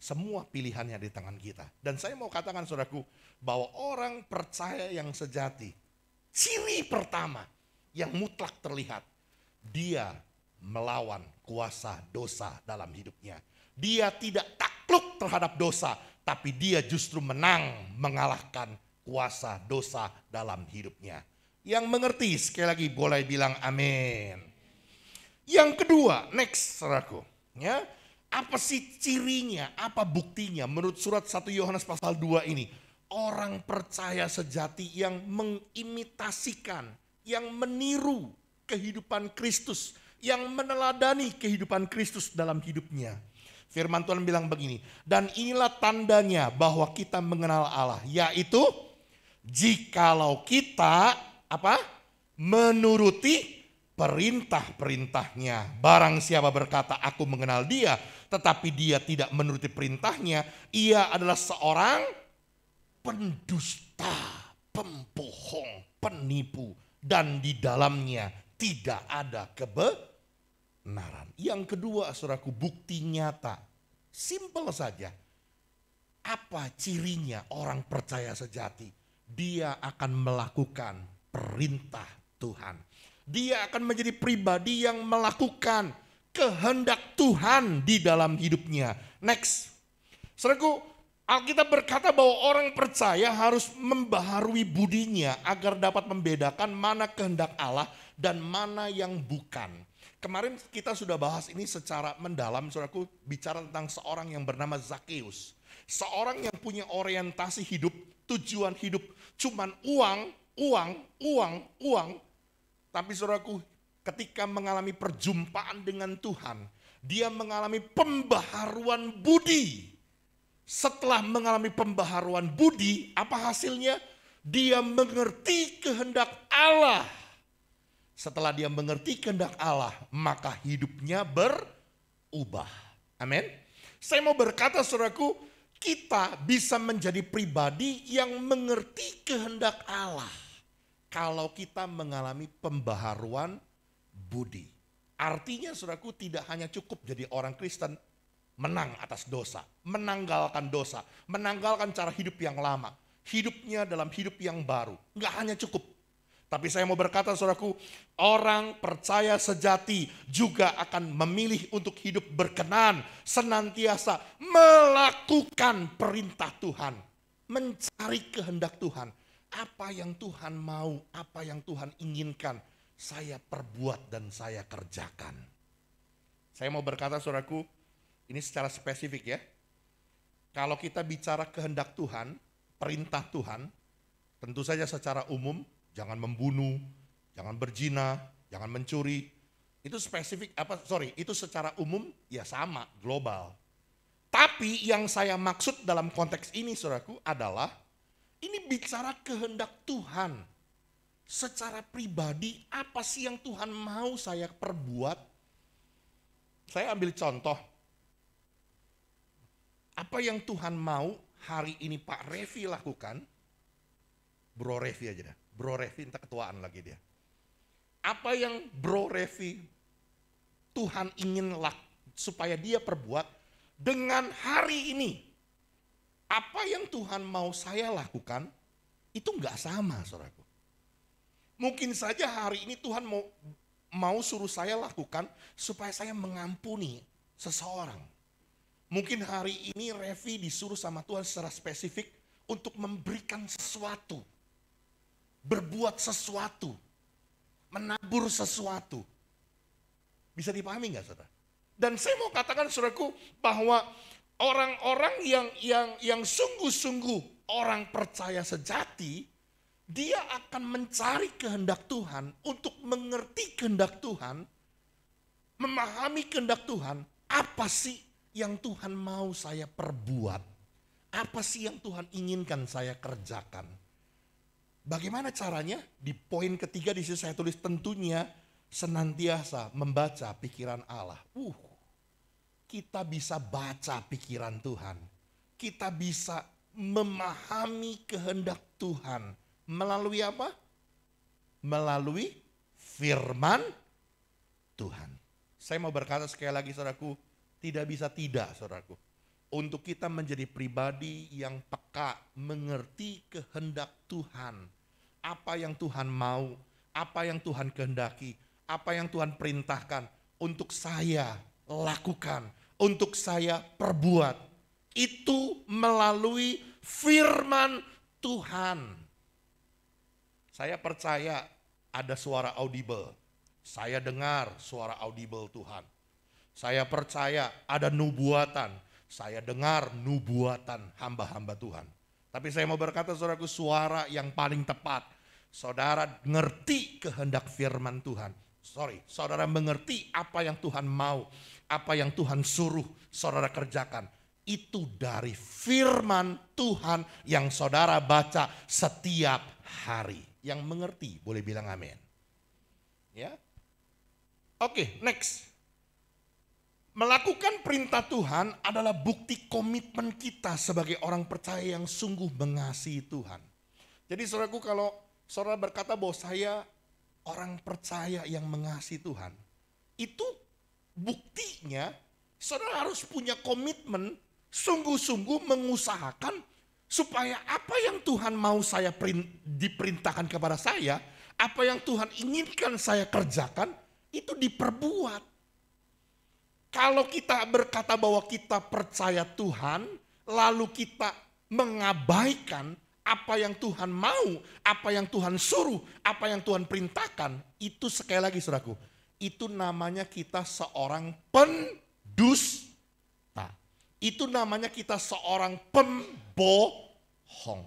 Semua pilihannya di tangan kita. Dan saya mau katakan saudaraku, bahwa orang percaya yang sejati, ciri pertama yang mutlak terlihat, dia melawan kuasa dosa dalam hidupnya. Dia tidak takluk terhadap dosa, tapi dia justru menang mengalahkan kuasa dosa dalam hidupnya. Yang mengerti sekali lagi boleh bilang amin. Yang kedua, next saudaraku, ya. Apa sih cirinya, apa buktinya menurut surat 1 Yohanes pasal 2 ini? Orang percaya sejati yang mengimitasikan, yang meniru kehidupan Kristus, yang meneladani kehidupan Kristus dalam hidupnya. Firman Tuhan bilang begini, dan inilah tandanya bahwa kita mengenal Allah, yaitu jikalau kita menuruti perintah-perintahnya. Barang siapa berkata aku mengenal dia, tetapi dia tidak menuruti perintahnya, ia adalah seorang pendusta, pembohong, penipu, dan di dalamnya tidak ada kebenaran. Yang kedua saudaraku, bukti nyata, simpel saja. Apa cirinya orang percaya sejati? Dia akan melakukan perintah Tuhan. Dia akan menjadi pribadi yang melakukan kehendak Tuhan di dalam hidupnya. Next. Saudaraku, Alkitab berkata bahwa orang percaya harus membaharui budinya agar dapat membedakan mana kehendak Allah dan mana yang bukan. Kemarin kita sudah bahas ini secara mendalam, saudaraku, bicara tentang seorang yang bernama Zakheus. Seorang yang punya orientasi hidup, tujuan hidup cuman uang. Tapi saudaraku, ketika mengalami perjumpaan dengan Tuhan, dia mengalami pembaharuan budi. Setelah mengalami pembaharuan budi, apa hasilnya? Dia mengerti kehendak Allah. Setelah dia mengerti kehendak Allah, maka hidupnya berubah. Amin. Saya mau berkata saudaraku, kita bisa menjadi pribadi yang mengerti kehendak Allah kalau kita mengalami pembaharuan budi. Artinya saudaraku, tidak hanya cukup jadi orang Kristen menang atas dosa, menanggalkan dosa, menanggalkan cara hidup yang lama, hidupnya dalam hidup yang baru. Enggak hanya cukup. Tapi saya mau berkata saudaraku, orang percaya sejati juga akan memilih untuk hidup berkenan, senantiasa melakukan perintah Tuhan, mencari kehendak Tuhan. Apa yang Tuhan mau, apa yang Tuhan inginkan, saya perbuat dan saya kerjakan. Saya mau berkata saudaraku, ini secara spesifik ya. Kalau kita bicara kehendak Tuhan, perintah Tuhan, tentu saja secara umum, jangan membunuh, jangan berzina, jangan mencuri. Itu spesifik, itu secara umum ya sama, global. Tapi yang saya maksud dalam konteks ini saudaraku adalah, ini bicara kehendak Tuhan. Secara pribadi, apa sih yang Tuhan mau saya perbuat? Saya ambil contoh. Apa yang Tuhan mau hari ini Pak Revi lakukan? Bro Revi aja dah. Bro Revi entah ketuaan lagi dia. Apa yang Bro Revi Tuhan ingin supaya dia perbuat dengan hari ini? Apa yang Tuhan mau saya lakukan itu enggak sama saudaraku. Mungkin saja hari ini Tuhan mau suruh saya lakukan supaya saya mengampuni seseorang. Mungkin hari ini Revi disuruh sama Tuhan secara spesifik untuk memberikan sesuatu. Berbuat sesuatu. Menabur sesuatu. Bisa dipahami enggak saudara? Dan saya mau katakan saudaraku bahwa orang-orang yang sungguh-sungguh orang percaya sejati, dia akan mencari kehendak Tuhan untuk mengerti kehendak Tuhan, memahami kehendak Tuhan. Apa sih yang Tuhan mau saya perbuat? Apa sih yang Tuhan inginkan saya kerjakan? Bagaimana caranya? Di poin ketiga di sini saya tulis tentunya senantiasa membaca pikiran Allah. Kita bisa baca pikiran Tuhan. Kita bisa memahami kehendak Tuhan. Melalui apa? Melalui firman Tuhan. Saya mau berkata sekali lagi saudaraku, tidak bisa tidak saudaraku. untuk kita menjadi pribadi yang peka, mengerti kehendak Tuhan. Apa yang Tuhan mau, apa yang Tuhan kehendaki, apa yang Tuhan perintahkan untuk saya lakukan, untuk saya perbuat. Itu melalui firman Tuhan. Saya percaya ada suara audible. Saya dengar suara audible Tuhan. Saya percaya ada nubuatan. Saya dengar nubuatan hamba-hamba Tuhan. Tapi saya mau berkata saudaraku, suara yang paling tepat, saudara ngerti kehendak firman Tuhan. Saudara mengerti apa yang Tuhan mau, apa yang Tuhan suruh saudara kerjakan. Itu dari firman Tuhan yang saudara baca setiap hari. Yang mengerti boleh bilang amin. Ya. Oke, next. Melakukan perintah Tuhan adalah bukti komitmen kita sebagai orang percaya yang sungguh mengasihi Tuhan. Jadi saudaraku, kalau saudara berkata bahwa saya orang percaya yang mengasihi Tuhan, itu buktinya saudara harus punya komitmen, sungguh-sungguh mengusahakan supaya apa yang Tuhan mau saya diperintahkan kepada saya, apa yang Tuhan inginkan saya kerjakan, itu diperbuat. Kalau kita berkata bahwa kita percaya Tuhan, lalu kita mengabaikan apa yang Tuhan mau, apa yang Tuhan suruh, apa yang Tuhan perintahkan, itu sekali lagi saudaraku, itu namanya kita seorang pendusta. Itu namanya kita seorang pembohong.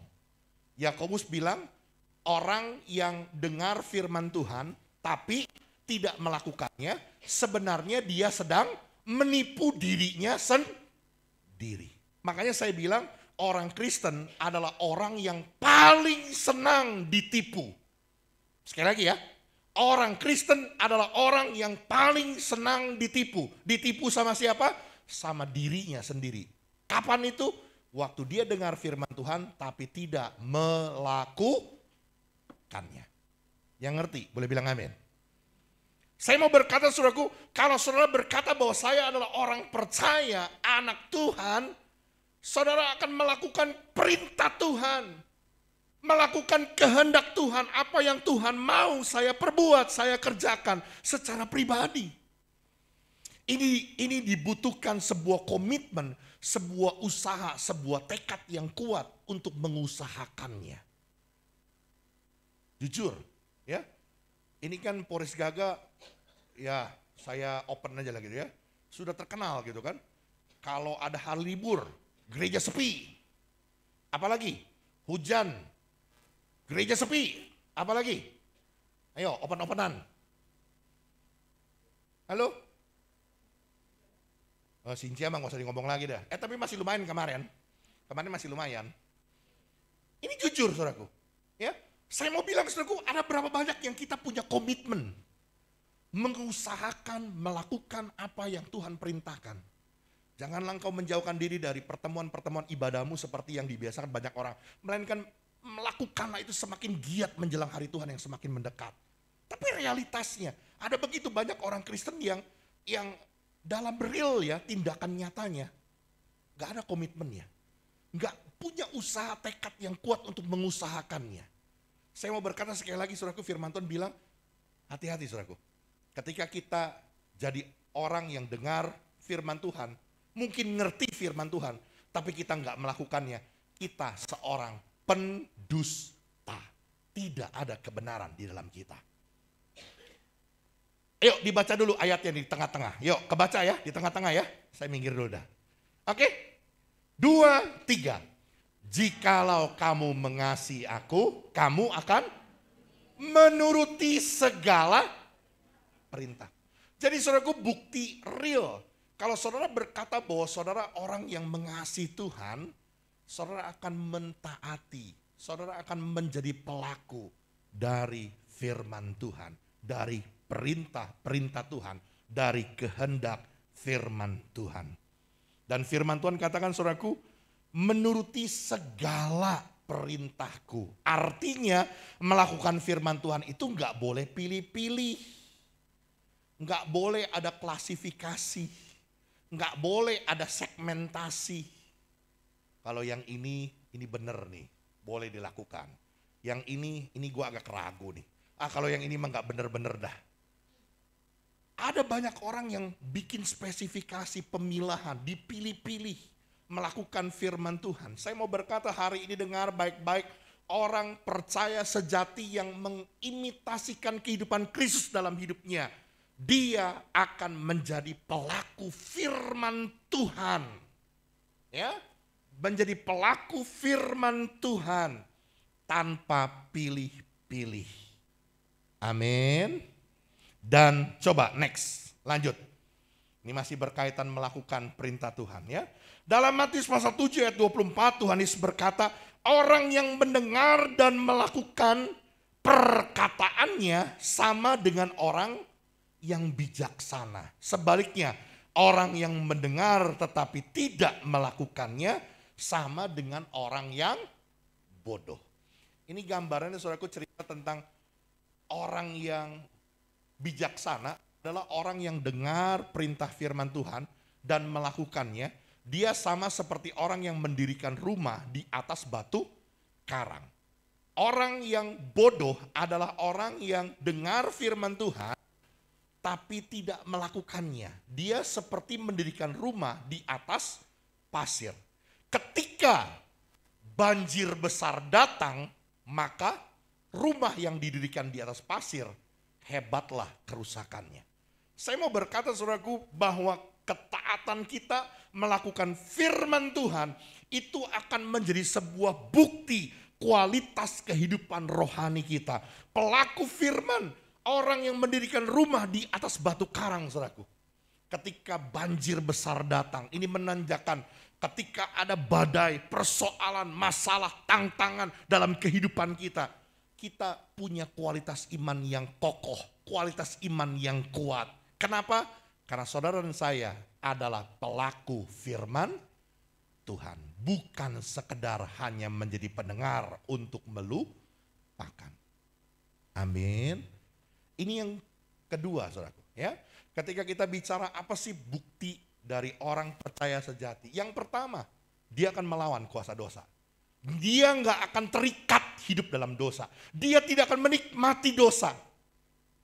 Yakobus bilang, orang yang dengar firman Tuhan tapi tidak melakukannya, sebenarnya dia sedang menipu dirinya sendiri. Makanya saya bilang orang Kristen adalah orang yang paling senang ditipu. Sekali lagi ya, orang Kristen adalah orang yang paling senang ditipu. Ditipu sama siapa? Sama dirinya sendiri. Kapan itu? Waktu dia dengar firman Tuhan tapi tidak melakukannya. Yang ngerti boleh bilang amin. Saya mau berkata saudaraku, kalau saudara berkata bahwa saya adalah orang percaya, anak Tuhan, saudara akan melakukan perintah Tuhan. Melakukan kehendak Tuhan, apa yang Tuhan mau saya perbuat, saya kerjakan secara pribadi. Ini dibutuhkan sebuah komitmen, sebuah usaha, sebuah tekad yang kuat untuk mengusahakannya. Jujur, ya. Ini kan Polres Gaga, ya saya open aja lah gitu ya. Sudah terkenal gitu kan. Kalau ada hari libur, gereja sepi. Apalagi hujan, gereja sepi. Apalagi? Ayo open-openan. Halo? Oh, Cynthia mah gak usah ngomong lagi dah. Tapi masih lumayan kemarin. Kemarin masih lumayan. Ini jujur saudaraku. Ya. Saya mau bilang saudaraku, ada berapa banyak yang kita punya komitmen mengusahakan, melakukan apa yang Tuhan perintahkan. Janganlah engkau menjauhkan diri dari pertemuan-pertemuan ibadahmu seperti yang dibiasakan banyak orang. Melainkan melakukanlah itu semakin giat menjelang hari Tuhan yang semakin mendekat. Tapi realitasnya, ada begitu banyak orang Kristen yang dalam real ya tindakan nyatanya gak ada komitmennya. Gak punya usaha tekad yang kuat untuk mengusahakannya. Saya mau berkata sekali lagi saudaraku, firman Tuhan bilang, hati-hati saudaraku. Ketika kita jadi orang yang dengar firman Tuhan, mungkin ngerti firman Tuhan, tapi kita nggak melakukannya, kita seorang pendusta. Tidak ada kebenaran di dalam kita. Yuk dibaca dulu ayatnya di tengah-tengah. Yuk kebaca ya, di tengah-tengah ya. Saya minggir dulu dah. Oke? 2, 3. Jikalau kamu mengasihi aku, kamu akan menuruti segala perintah. Jadi saudaraku, bukti real. Kalau saudara berkata bahwa saudara orang yang mengasihi Tuhan, saudara akan mentaati, saudara akan menjadi pelaku dari firman Tuhan, dari perintah-perintah Tuhan, dari kehendak firman Tuhan. Dan firman Tuhan katakan saudaraku, menuruti segala perintahku. Artinya melakukan firman Tuhan itu nggak boleh pilih-pilih. Nggak boleh ada klasifikasi. Nggak boleh ada segmentasi. kalau yang ini bener nih, boleh dilakukan. Yang ini gue agak ragu nih. Kalau yang ini mah gak bener-bener dah. Ada banyak orang yang bikin spesifikasi pemilahan, dipilih-pilih melakukan firman Tuhan. Saya mau berkata hari ini dengar baik-baik, orang percaya sejati yang mengimitasikan kehidupan Kristus dalam hidupnya, dia akan menjadi pelaku firman Tuhan. Ya, menjadi pelaku firman Tuhan tanpa pilih-pilih. Amin. Dan coba next, lanjut. Ini masih berkaitan melakukan perintah Tuhan ya. Dalam Matius pasal 7 ayat 24 Tuhan Yesus berkata, orang yang mendengar dan melakukan perkataannya sama dengan orang yang bijaksana. Sebaliknya, orang yang mendengar tetapi tidak melakukannya sama dengan orang yang bodoh. Ini gambarannya saudaraku, cerita tentang orang yang bijaksana adalah orang yang dengar perintah firman Tuhan dan melakukannya. Dia sama seperti orang yang mendirikan rumah di atas batu karang. Orang yang bodoh adalah orang yang dengar firman Tuhan tapi tidak melakukannya. Dia seperti mendirikan rumah di atas pasir. Ketika banjir besar datang, maka rumah yang didirikan di atas pasir, hebatlah kerusakannya. Saya mau berkata saudaraku bahwa ketaatan kita melakukan firman Tuhan itu akan menjadi sebuah bukti kualitas kehidupan rohani kita. Pelaku firman, orang yang mendirikan rumah di atas batu karang saudaraku. Ketika banjir besar datang, ini menandakan ketika ada badai, persoalan, masalah, tantangan dalam kehidupan kita, kita punya kualitas iman yang kokoh, kualitas iman yang kuat. Kenapa? Karena saudara dan saya adalah pelaku firman Tuhan. Bukan sekedar hanya menjadi pendengar untuk melupakan. Amin. Ini yang kedua saudaraku ya. Ketika kita bicara apa sih bukti dari orang percaya sejati. Yang pertama, dia akan melawan kuasa dosa. Dia nggak akan terikat hidup dalam dosa. Dia tidak akan menikmati dosa.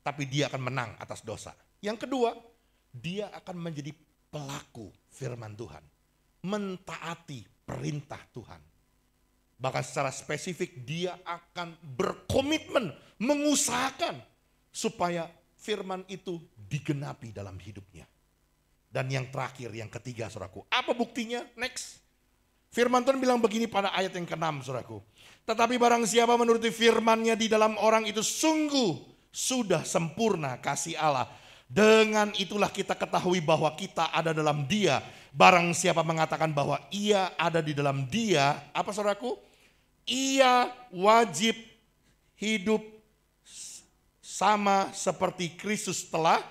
Tapi dia akan menang atas dosa. Yang kedua, dia akan menjadi pelaku firman Tuhan. Mentaati perintah Tuhan. Bahkan secara spesifik dia akan berkomitmen, mengusahakan supaya firman itu digenapi dalam hidupnya. Dan yang terakhir, yang ketiga saudaraku. Apa buktinya? Next. Firman Tuhan bilang begini pada ayat yang ke-6 saudaraku. Tetapi barang siapa menuruti firman-Nya di dalam orang itu sungguh sudah sempurna kasih Allah. Dengan itulah kita ketahui bahwa kita ada dalam Dia. Barang siapa mengatakan bahwa ia ada di dalam Dia. Apa saudaraku? Ia wajib hidup sama seperti Kristus telah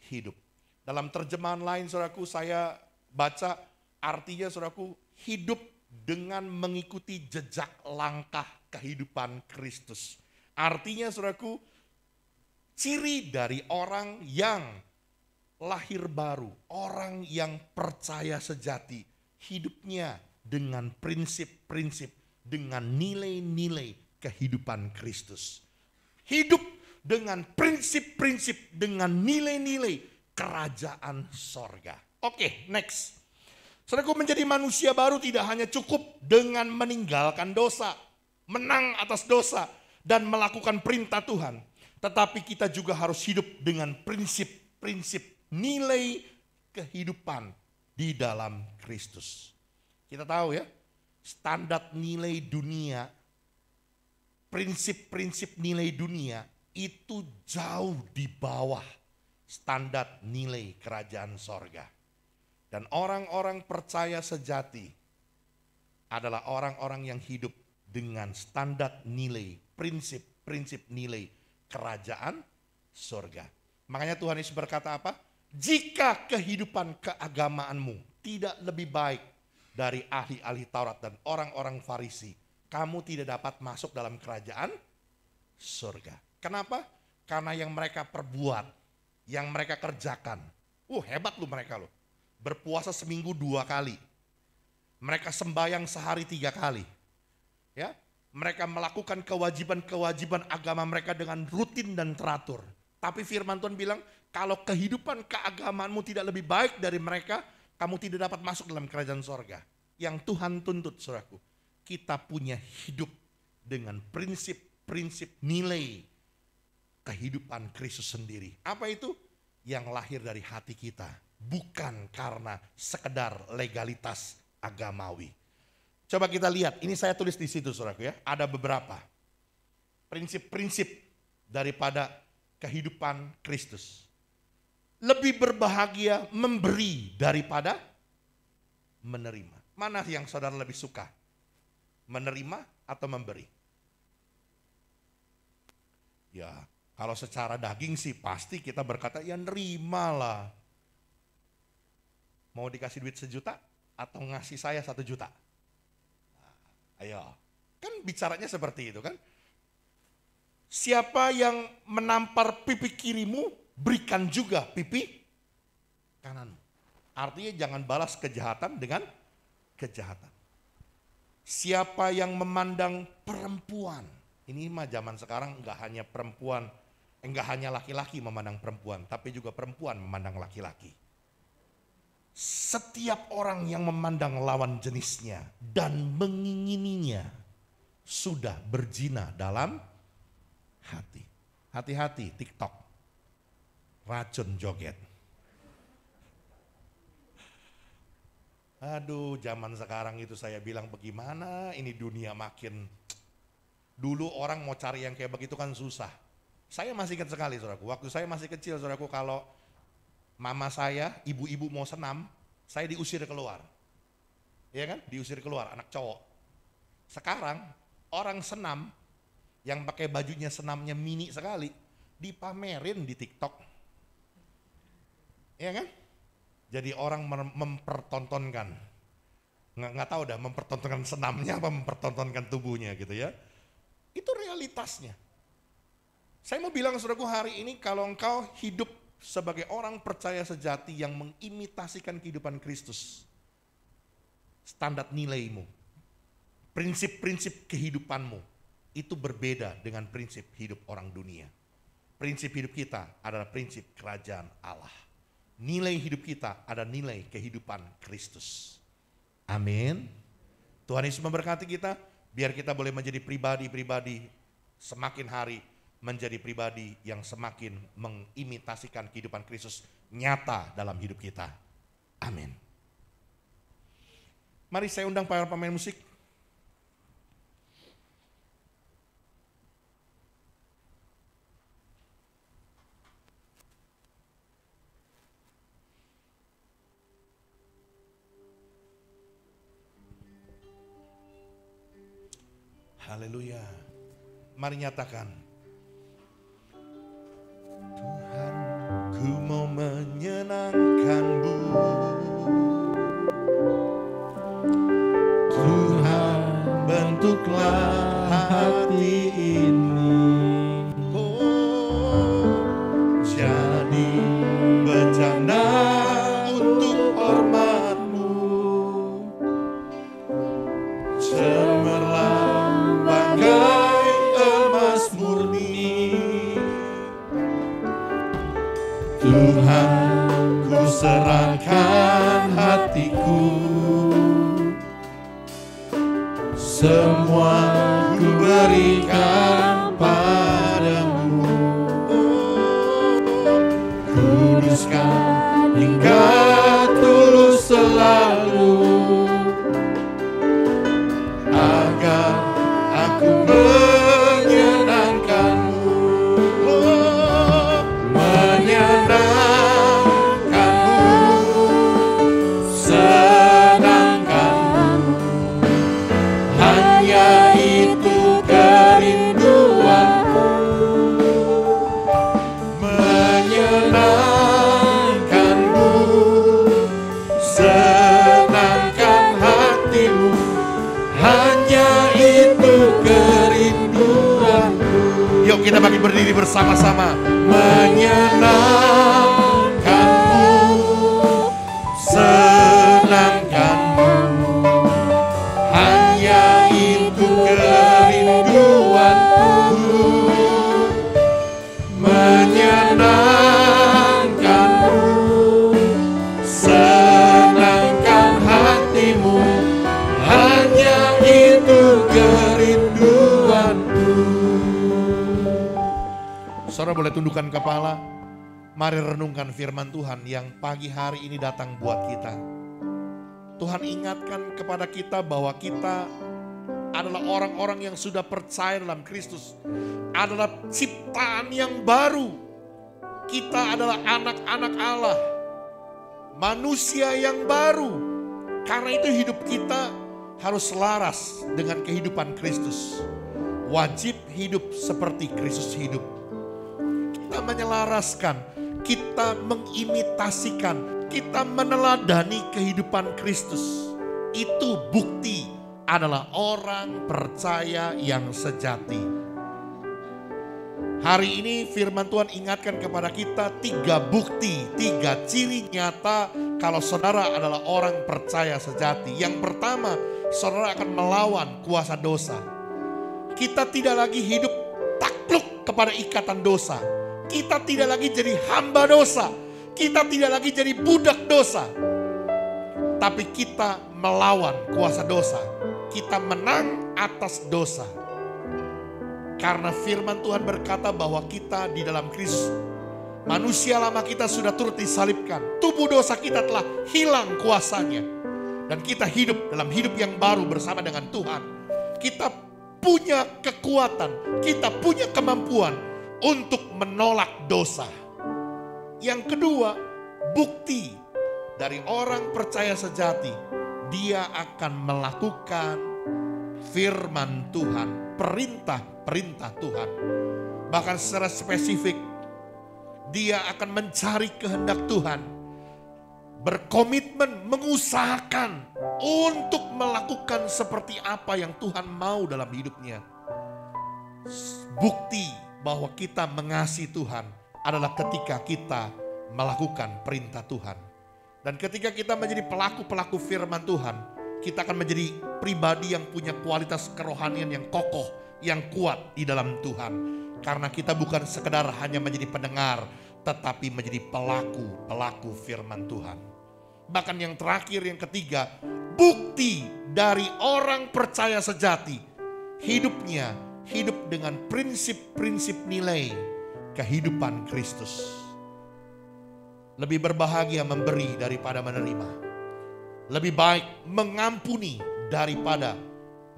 hidup. Dalam terjemahan lain saudaraku saya baca artinya saudaraku hidup dengan mengikuti jejak langkah kehidupan Kristus. Artinya saudaraku ciri dari orang yang lahir baru, orang yang percaya sejati, hidupnya dengan prinsip-prinsip, dengan nilai-nilai kehidupan Kristus. Hidup dengan prinsip-prinsip, dengan nilai-nilai kerajaan sorga. Oke, next. Saudaraku, menjadi manusia baru tidak hanya cukup dengan meninggalkan dosa, menang atas dosa, dan melakukan perintah Tuhan. Tetapi kita juga harus hidup dengan prinsip-prinsip nilai kehidupan di dalam Kristus. Kita tahu ya, standar nilai dunia, prinsip-prinsip nilai dunia itu jauh di bawah standar nilai kerajaan sorga. Dan orang-orang percaya sejati adalah orang-orang yang hidup dengan standar nilai, prinsip-prinsip nilai kerajaan sorga. Makanya Tuhan Yesus berkata apa? Jika kehidupan keagamaanmu tidak lebih baik dari ahli-ahli Taurat dan orang-orang Farisi, kamu tidak dapat masuk dalam kerajaan surga. Kenapa? Karena yang mereka perbuat, yang mereka kerjakan, hebat lu mereka lu. Berpuasa seminggu 2 kali. Mereka sembahyang sehari 3 kali. Ya, mereka melakukan kewajiban-kewajiban agama mereka dengan rutin dan teratur. Tapi firman Tuhan bilang, kalau kehidupan keagamaanmu tidak lebih baik dari mereka, kamu tidak dapat masuk dalam kerajaan sorga. Yang Tuhan tuntut, saudaraku, kita punya hidup dengan prinsip-prinsip nilai kehidupan Kristus sendiri. Apa itu? Yang lahir dari hati kita, bukan karena sekedar legalitas agamawi. Coba kita lihat, ini saya tulis di situ saudaraku ya, ada beberapa prinsip-prinsip daripada kehidupan Kristus. Lebih berbahagia memberi daripada menerima. Mana yang saudara lebih suka? Menerima atau memberi? Ya, kalau secara daging sih pasti kita berkata, ya nerimalah. Mau dikasih duit 1 juta atau ngasih saya 1 juta? Nah, ayo, kan bicaranya seperti itu kan? Siapa yang menampar pipi kirimu, berikan juga pipi kananmu. Artinya jangan balas kejahatan dengan kejahatan. Siapa yang memandang perempuan, ini mah zaman sekarang enggak hanya perempuan, enggak hanya laki-laki memandang perempuan, tapi juga perempuan memandang laki-laki. Setiap orang yang memandang lawan jenisnya dan mengingininya sudah berzina dalam hati. Hati-hati TikTok, racun joget. Aduh, zaman sekarang itu saya bilang bagaimana ini dunia makin. Dulu orang mau cari yang kayak begitu kan susah. Saya masih ingat sekali saudaraku, waktu saya masih kecil saudaraku, kalau mama saya, ibu-ibu mau senam, saya diusir keluar. Iya kan? Diusir keluar, anak cowok. Sekarang orang senam yang pakai bajunya senamnya mini sekali, dipamerin di TikTok. Iya kan? Jadi orang mempertontonkan, nggak tahu dah mempertontonkan senamnya apa mempertontonkan tubuhnya gitu ya. Itu realitasnya. Saya mau bilang saudaraku hari ini, kalau engkau hidup sebagai orang percaya sejati yang mengimitasikan kehidupan Kristus, standar nilaimu, prinsip-prinsip kehidupanmu itu berbeda dengan prinsip hidup orang dunia. Prinsip hidup kita adalah prinsip kerajaan Allah. Nilai hidup kita ada nilai kehidupan Kristus. Amin. Tuhan Yesus memberkati kita, biar kita boleh menjadi pribadi-pribadi semakin hari menjadi pribadi yang semakin mengimitasikan kehidupan Kristus nyata dalam hidup kita. Amin. Mari saya undang para pemain musik. Haleluya. Mari nyatakan. Tuhan, ku mau menyenangkan-Mu. Tuhan, bentuklah hati ini. Oh, jadi bencana untuk hormat-Mu. Cemerlang bagai emas murni. Tuhan, ku serahkan hatiku, semua ku berikan padamu. Kuduskan hingga tulus selalu, agar aku menyenangkan-Mu. Menyenangkan-Mu, senangkan-Mu, hanya itu kerinduanku. Menyenangkan-Mu, senangkan hatimu, hanya itu kerinduanku. Yuk kita bagi berdiri bersama-sama. Menyenangkan-Mu, senangkan-Mu, Saudara boleh tundukkan kepala. Mari renungkan firman Tuhan yang pagi hari ini datang buat kita. Tuhan ingatkan kepada kita bahwa kita adalah orang-orang yang sudah percaya dalam Kristus. Adalah ciptaan yang baru. Kita adalah anak-anak Allah. Manusia yang baru. Karena itu hidup kita harus selaras dengan kehidupan Kristus. Wajib hidup seperti Kristus hidup. Kita menyelaraskan, kita mengimitasikan, kita meneladani kehidupan Kristus. Itu bukti adalah orang percaya yang sejati. Hari ini firman Tuhan ingatkan kepada kita 3 bukti, 3 ciri nyata kalau saudara adalah orang percaya sejati. Yang pertama, saudara akan melawan kuasa dosa. Kita tidak lagi hidup takluk kepada ikatan dosa. Kita tidak lagi jadi hamba dosa. Kita tidak lagi jadi budak dosa. Tapi kita melawan kuasa dosa. Kita menang atas dosa. Karena firman Tuhan berkata bahwa kita di dalam Kristus. Manusia lama kita sudah turut disalibkan. Tubuh dosa kita telah hilang kuasanya. Dan kita hidup dalam hidup yang baru bersama dengan Tuhan. Kita punya kekuatan, kita punya kemampuan untuk menolak dosa. Yang kedua, bukti dari orang percaya sejati, dia akan melakukan firman Tuhan, perintah-perintah Tuhan. Bahkan secara spesifik, dia akan mencari kehendak Tuhan, berkomitmen, mengusahakan untuk melakukan seperti apa yang Tuhan mau dalam hidupnya. Bukti bahwa kita mengasihi Tuhan adalah ketika kita melakukan perintah Tuhan. Dan ketika kita menjadi pelaku-pelaku firman Tuhan, kita akan menjadi pribadi yang punya kualitas kerohanian yang kokoh, yang kuat di dalam Tuhan. Karena kita bukan sekedar hanya menjadi pendengar, tetapi menjadi pelaku-pelaku firman Tuhan. Bahkan yang terakhir, yang ketiga, bukti dari orang percaya sejati. Hidupnya hidup dengan prinsip-prinsip nilai kehidupan Kristus. Lebih berbahagia memberi daripada menerima. Lebih baik mengampuni daripada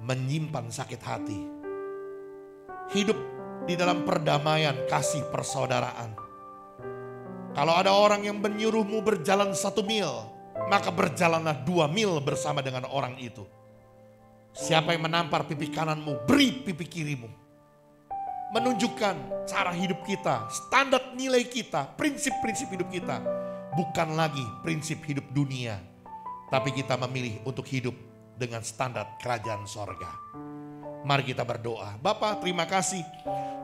menyimpan sakit hati. Hidup di dalam perdamaian kasih persaudaraan. Kalau ada orang yang menyuruhmu berjalan 1 mil, maka berjalanlah 2 mil bersama dengan orang itu. Siapa yang menampar pipi kananmu, beri pipi kirimu. Menunjukkan cara hidup kita, standar nilai kita, prinsip-prinsip hidup kita. Bukan lagi prinsip hidup dunia, tapi kita memilih untuk hidup dengan standar kerajaan sorga. Mari kita berdoa. Bapa, terima kasih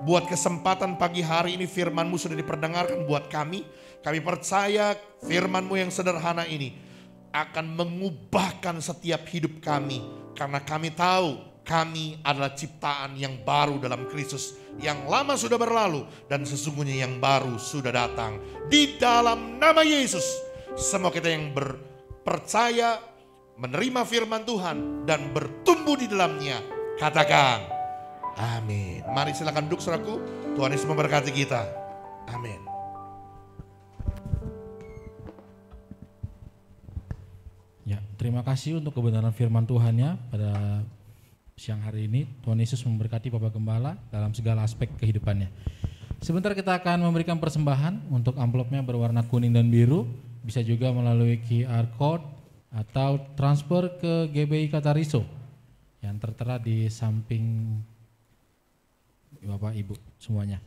buat kesempatan pagi hari ini firman-Mu sudah diperdengarkan buat kami. Kami percaya firman-Mu yang sederhana ini akan mengubahkan setiap hidup kami. Karena kami tahu kami adalah ciptaan yang baru dalam Kristus. Yang lama sudah berlalu dan sesungguhnya yang baru sudah datang. Di dalam nama Yesus, semua kita yang percaya, menerima firman Tuhan dan bertumbuh di dalamnya, katakan amin. Mari silakan duduk saudaraku. Tuhan Yesus memberkati kita. Amin. Ya, terima kasih untuk kebenaran firman Tuhan ya pada siang hari ini. Tuhan Yesus memberkati Bapak Gembala dalam segala aspek kehidupannya. Sebentar kita akan memberikan persembahan. Untuk amplopnya berwarna kuning dan biru. Bisa juga melalui QR Code atau transfer ke GBI Katariso yang tertera di samping Bapak Ibu semuanya.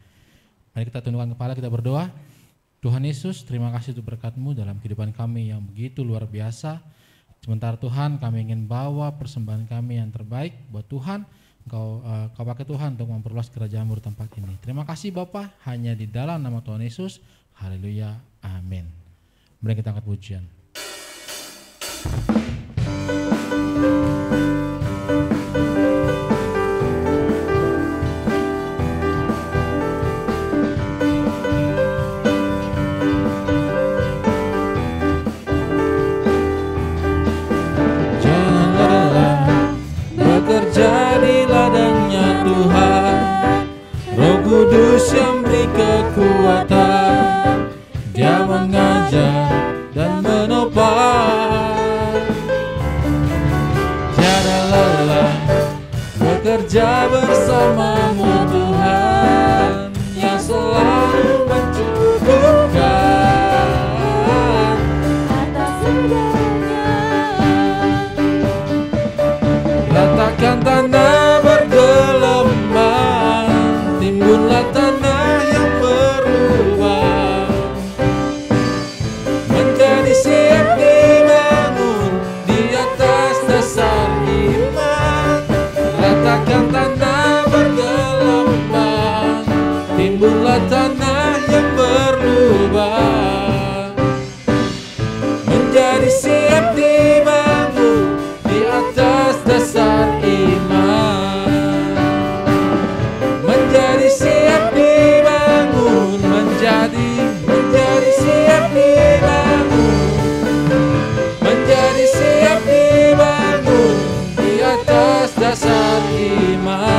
Mari kita tundukkan kepala, kita berdoa. Tuhan Yesus, terima kasih untuk berkat-Mu dalam kehidupan kami yang begitu luar biasa. Sebentar Tuhan, kami ingin bawa persembahan kami yang terbaik buat Tuhan. Kau pakai Tuhan untuk memperluas kerajaan-Mu di tempat ini. Terima kasih Bapa, hanya di dalam nama Tuhan Yesus. Haleluya, amin. Mari kita angkat pujian. Bekerja di ladangnya Tuhan, Roh Kudus yang beri kekuatan. bekerja bersamamu Tuhan, yang selalu mencukupkan atas segalanya. Ratakan tanah bergelombang, timbunlah tanah yang berubah, menjadi siap dibangun di atas dasar iman. Ratakan tanah bergelombang, timbunlah tanah yang berubah, menjadi siap dibangun di atas dasar iman. Menjadi siap dibangun, menjadi siap dibangun, menjadi siap dibangun di atas dasar iman.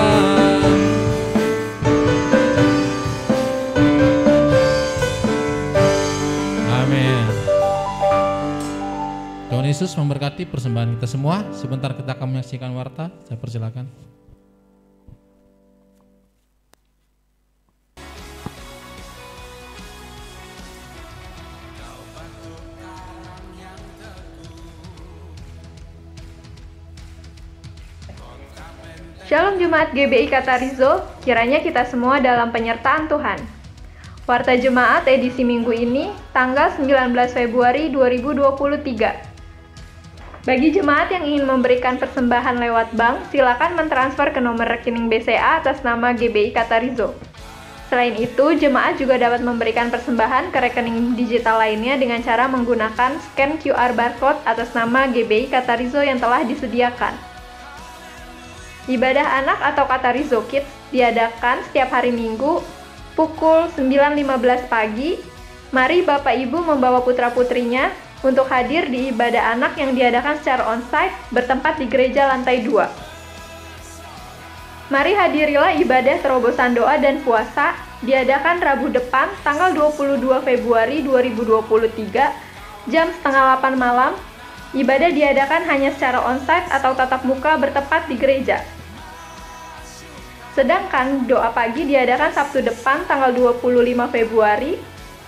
Amin. Tuhan Yesus memberkati persembahan kita semua. Sebentar kita akan menyaksikan warta. Saya persilakan. Shalom Jemaat GBI Katarizo, kiranya kita semua dalam penyertaan Tuhan. Warta Jemaat edisi minggu ini, tanggal 19 Februari 2023. Bagi jemaat yang ingin memberikan persembahan lewat bank, silakan mentransfer ke nomor rekening BCA atas nama GBI Katarizo. Selain itu, jemaat juga dapat memberikan persembahan ke rekening digital lainnya dengan cara menggunakan scan QR barcode atas nama GBI Katarizo yang telah disediakan. Ibadah anak atau Katarizo Kids diadakan setiap hari Minggu pukul 9.15 pagi. Mari Bapak Ibu membawa putra-putrinya untuk hadir di ibadah anak yang diadakan secara onsite bertempat di gereja lantai 2. Mari hadirilah ibadah terobosan doa dan puasa diadakan Rabu depan tanggal 22 Februari 2023 jam setengah 8 malam. Ibadah diadakan hanya secara onsite atau tatap muka bertempat di gereja. Sedangkan doa pagi diadakan Sabtu depan tanggal 25 Februari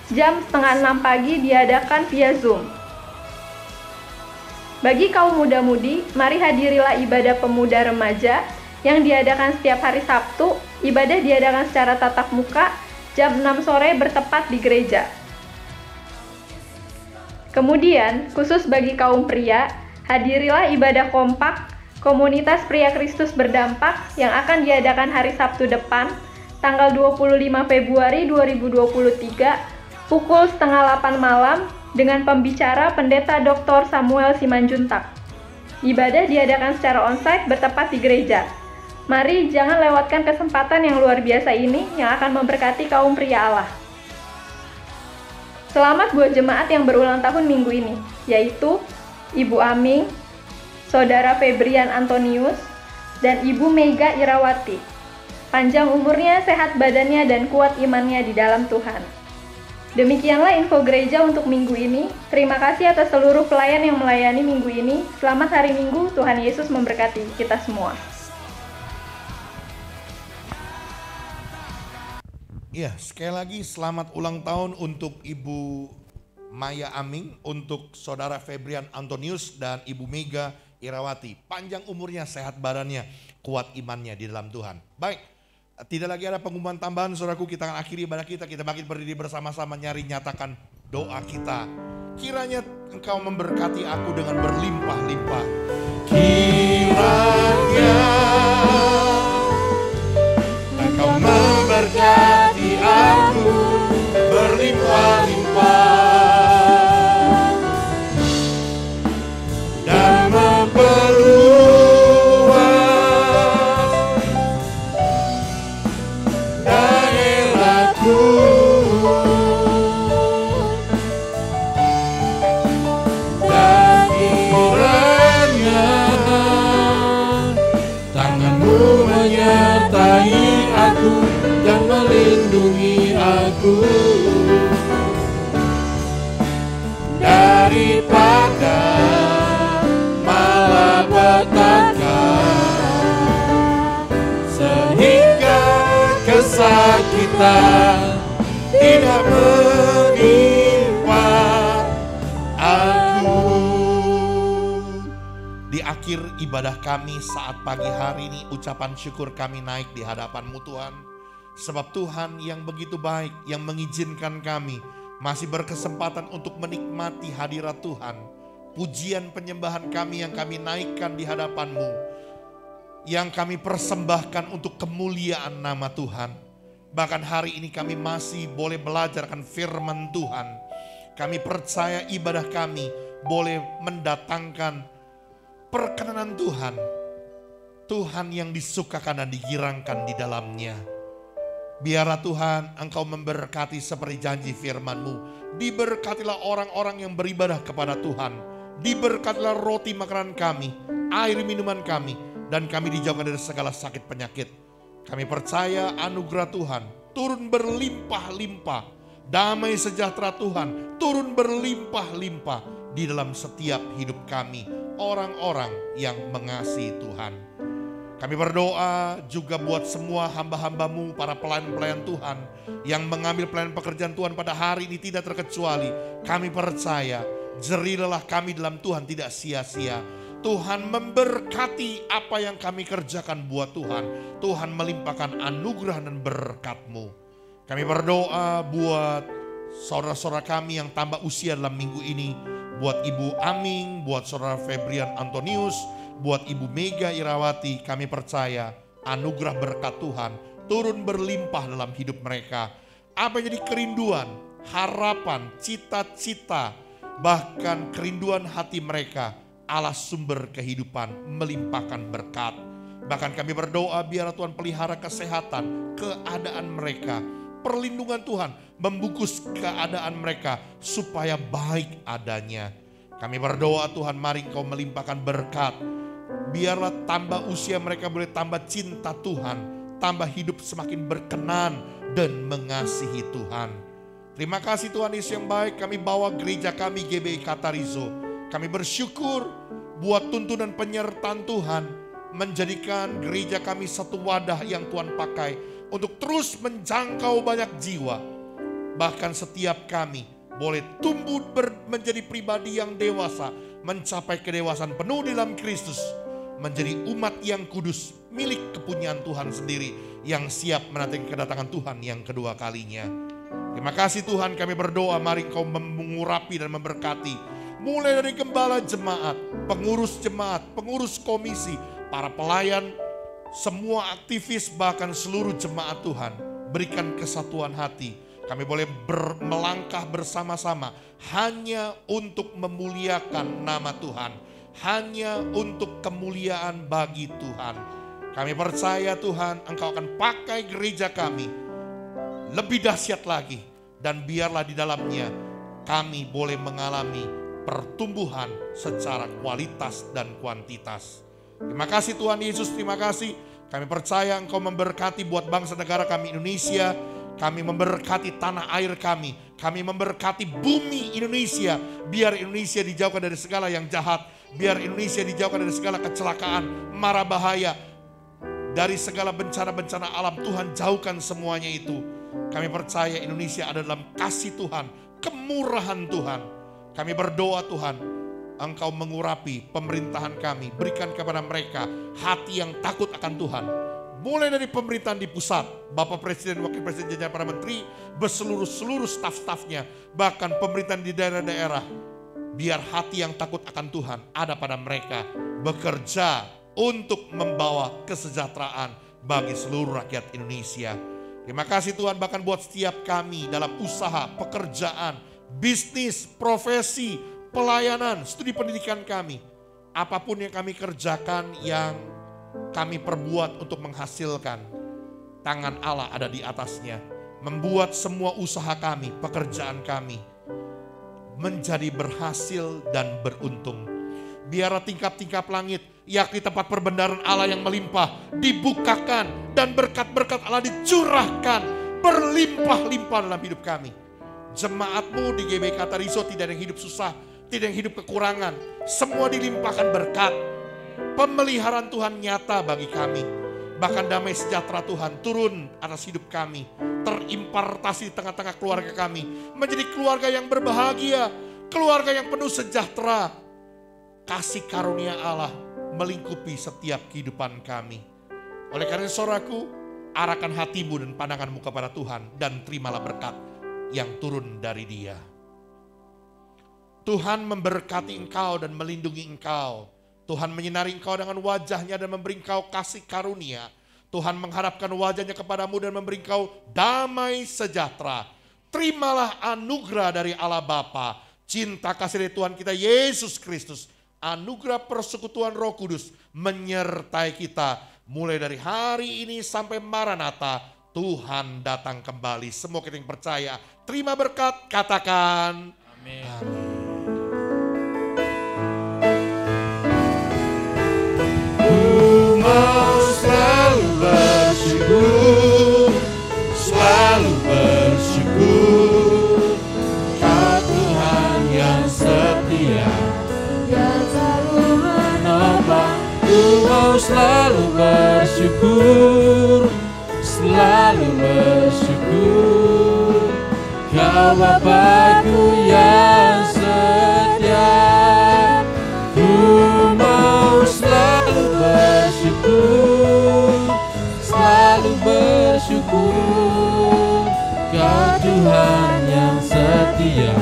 jam setengah 6 pagi diadakan via Zoom. Bagi kaum muda-mudi, mari hadirilah ibadah pemuda remaja yang diadakan setiap hari Sabtu. Ibadah diadakan secara tatap muka jam 6 sore bertempat di gereja. Kemudian, khusus bagi kaum pria, hadirilah ibadah kompak Komunitas Pria Kristus Berdampak yang akan diadakan hari Sabtu depan, tanggal 25 Februari 2023, pukul setengah 8 malam dengan pembicara Pendeta Dr. Samuel Simanjuntak. Ibadah diadakan secara onsite bertempat di gereja. Mari jangan lewatkan kesempatan yang luar biasa ini yang akan memberkati kaum pria Allah. Selamat buat jemaat yang berulang tahun minggu ini, yaitu Ibu Aming, Saudara Febrian Antonius, dan Ibu Mega Irawati. Panjang umurnya, sehat badannya, dan kuat imannya di dalam Tuhan. Demikianlah info gereja untuk minggu ini. Terima kasih atas seluruh pelayan yang melayani minggu ini. Selamat hari Minggu, Tuhan Yesus memberkati kita semua. Ya, sekali lagi selamat ulang tahun untuk Ibu Maya Aming, untuk Saudara Febrian Antonius, dan Ibu Mega Irawati. Panjang umurnya, sehat badannya, kuat imannya di dalam Tuhan. Baik, tidak lagi ada pengumuman tambahan, saudaraku. Kita akan akhiri ibadah kita. Kita bangkit berdiri bersama-sama, nyatakan doa kita. Kiranya Engkau memberkati aku dengan berlimpah-limpah. Kiranya Engkau memberkati aku berlimpah-limpah. Dan melindungi aku daripada malapetaka. kesulitan tidak menimpa aku. Di akhir ibadah kami saat pagi hari ini, ucapan syukur kami naik di hadapan-Mu Tuhan. Sebab Tuhan yang begitu baik, yang mengizinkan kami masih berkesempatan untuk menikmati hadirat Tuhan. Pujian penyembahan kami yang kami naikkan di hadapan-Mu, yang kami persembahkan untuk kemuliaan nama Tuhan. Bahkan hari ini kami masih boleh belajar akan firman Tuhan. Kami percaya ibadah kami boleh mendatangkan perkenanan Tuhan. Tuhan yang disukakan dan digirangkan di dalamnya. Biarlah Tuhan Engkau memberkati seperti janji firman-Mu. Diberkatilah orang-orang yang beribadah kepada Tuhan. Diberkatilah roti makanan kami, air minuman kami, dan kami dijauhkan dari segala sakit penyakit. Kami percaya anugerah Tuhan turun berlimpah-limpah. Damai sejahtera Tuhan turun berlimpah-limpah di dalam setiap hidup kami, orang-orang yang mengasihi Tuhan. Kami berdoa juga buat semua hamba-hamba-Mu, para pelayan-pelayan Tuhan yang mengambil pelayan pekerjaan Tuhan pada hari ini tidak terkecuali. Kami percaya jerilah kami dalam Tuhan tidak sia-sia. Tuhan memberkati apa yang kami kerjakan buat Tuhan. Tuhan melimpahkan anugerah dan berkat-Mu. Kami berdoa buat saudara-saudara kami yang tambah usia dalam minggu ini. Buat Ibu Aming, buat saudara Febrian Antonius, buat Ibu Mega Irawati, kami percaya anugerah berkat Tuhan turun berlimpah dalam hidup mereka. Apa yang jadi kerinduan, harapan, cita-cita, bahkan kerinduan hati mereka, Allah sumber kehidupan melimpahkan berkat. Bahkan kami berdoa biar Tuhan pelihara kesehatan, keadaan mereka. Perlindungan Tuhan membungkus keadaan mereka supaya baik adanya. Kami berdoa Tuhan mari Engkau melimpahkan berkat. Biarlah tambah usia mereka boleh tambah cinta Tuhan. Tambah hidup semakin berkenan dan mengasihi Tuhan. Terima kasih Tuhan Yesus yang baik. Kami bawa gereja kami GBI Katarizo. Kami bersyukur buat tuntunan penyertaan Tuhan. Menjadikan gereja kami satu wadah yang Tuhan pakai untuk terus menjangkau banyak jiwa. Bahkan setiap kami boleh tumbuh menjadi pribadi yang dewasa. Mencapai kedewasaan penuh dalam Kristus. Menjadi umat yang kudus, milik kepunyaan Tuhan sendiri. Yang siap menanti kedatangan Tuhan yang kedua kalinya. Terima kasih Tuhan, kami berdoa mari Engkau mengurapi dan memberkati. Mulai dari gembala jemaat, pengurus komisi, para pelayan, semua aktivis bahkan seluruh jemaat Tuhan. Berikan kesatuan hati. Kami boleh melangkah bersama-sama hanya untuk memuliakan nama Tuhan. Hanya untuk kemuliaan bagi Tuhan. Kami percaya Tuhan Engkau akan pakai gereja kami lebih dahsyat lagi. Dan biarlah di dalamnya kami boleh mengalami pertumbuhan secara kualitas dan kuantitas. Terima kasih Tuhan Yesus, terima kasih. Kami percaya Engkau memberkati buat bangsa negara kami Indonesia. Kami memberkati tanah air kami. Kami memberkati bumi Indonesia. Biar Indonesia dijauhkan dari segala yang jahat. Biar Indonesia dijauhkan dari segala kecelakaan, mara bahaya. Dari segala bencana-bencana alam, Tuhan jauhkan semuanya itu. Kami percaya Indonesia ada dalam kasih Tuhan, kemurahan Tuhan. Kami berdoa Tuhan, Engkau mengurapi pemerintahan kami. Berikan kepada mereka hati yang takut akan Tuhan. Mulai dari pemerintahan di pusat, Bapak Presiden, Wakil Presiden, jajaran para menteri, berseluruh staf-stafnya, bahkan pemerintahan di daerah-daerah. Biar hati yang takut akan Tuhan ada pada mereka, bekerja untuk membawa kesejahteraan bagi seluruh rakyat Indonesia. Terima kasih Tuhan bahkan buat setiap kami dalam usaha, pekerjaan, bisnis, profesi, pelayanan, studi pendidikan kami. Apapun yang kami kerjakan, yang kami perbuat untuk menghasilkan, tangan Allah ada di atasnya. Membuat semua usaha kami, pekerjaan kami menjadi berhasil dan beruntung. Biarlah tingkap-tingkap langit, yakni tempat perbendaharaan Allah yang melimpah, dibukakan dan berkat-berkat Allah dicurahkan berlimpah-limpah dalam hidup kami. Jemaat-Mu di GBI Katarizo tidak ada yang hidup susah, tidak yang hidup kekurangan. Semua dilimpahkan berkat. Pemeliharaan Tuhan nyata bagi kami. Bahkan damai sejahtera Tuhan turun atas hidup kami. Terimpartasi di tengah-tengah keluarga kami. Menjadi keluarga yang berbahagia. Keluarga yang penuh sejahtera. Kasih karunia Allah melingkupi setiap kehidupan kami. Oleh karena saudaraku, arahkan hatimu dan pandanganmu kepada Tuhan. Dan terimalah berkat yang turun dari Dia. Tuhan memberkati engkau dan melindungi engkau. Tuhan menyinari engkau dengan wajahnya dan memberi engkau kasih karunia. Tuhan mengharapkan wajahnya kepadamu dan memberi engkau damai sejahtera. Terimalah anugerah dari Allah Bapa, cinta kasih dari Tuhan kita Yesus Kristus, anugerah persekutuan Roh Kudus menyertai kita mulai dari hari ini sampai Maranatha. Tuhan datang kembali. Semua kita yang percaya, terima berkat, katakan amin. Amin. Selalu bersyukur, Kau Tuhan yang setia, yang selalu menopang. Ku mau selalu bersyukur, selalu bersyukur, Kau Bapa-Ku yang setia. Ku mau selalu bersyukur, selalu bersyukur, Kau Tuhan yang setia,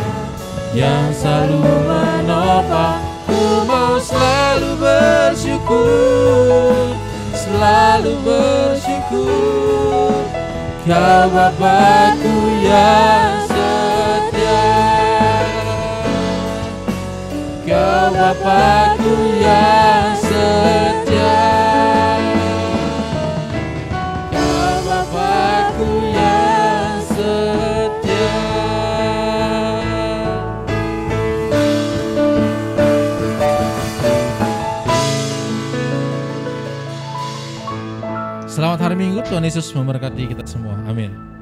yang selalu menopang. Ku mau selalu bersyukur, selalu bersyukur, Kau Bapa-Ku yang setia, Kau Bapa-Ku yang setia, Kau Bapa-Ku yang setia. Selamat hari Minggu, Tuhan Yesus memberkati kita semua. Amin.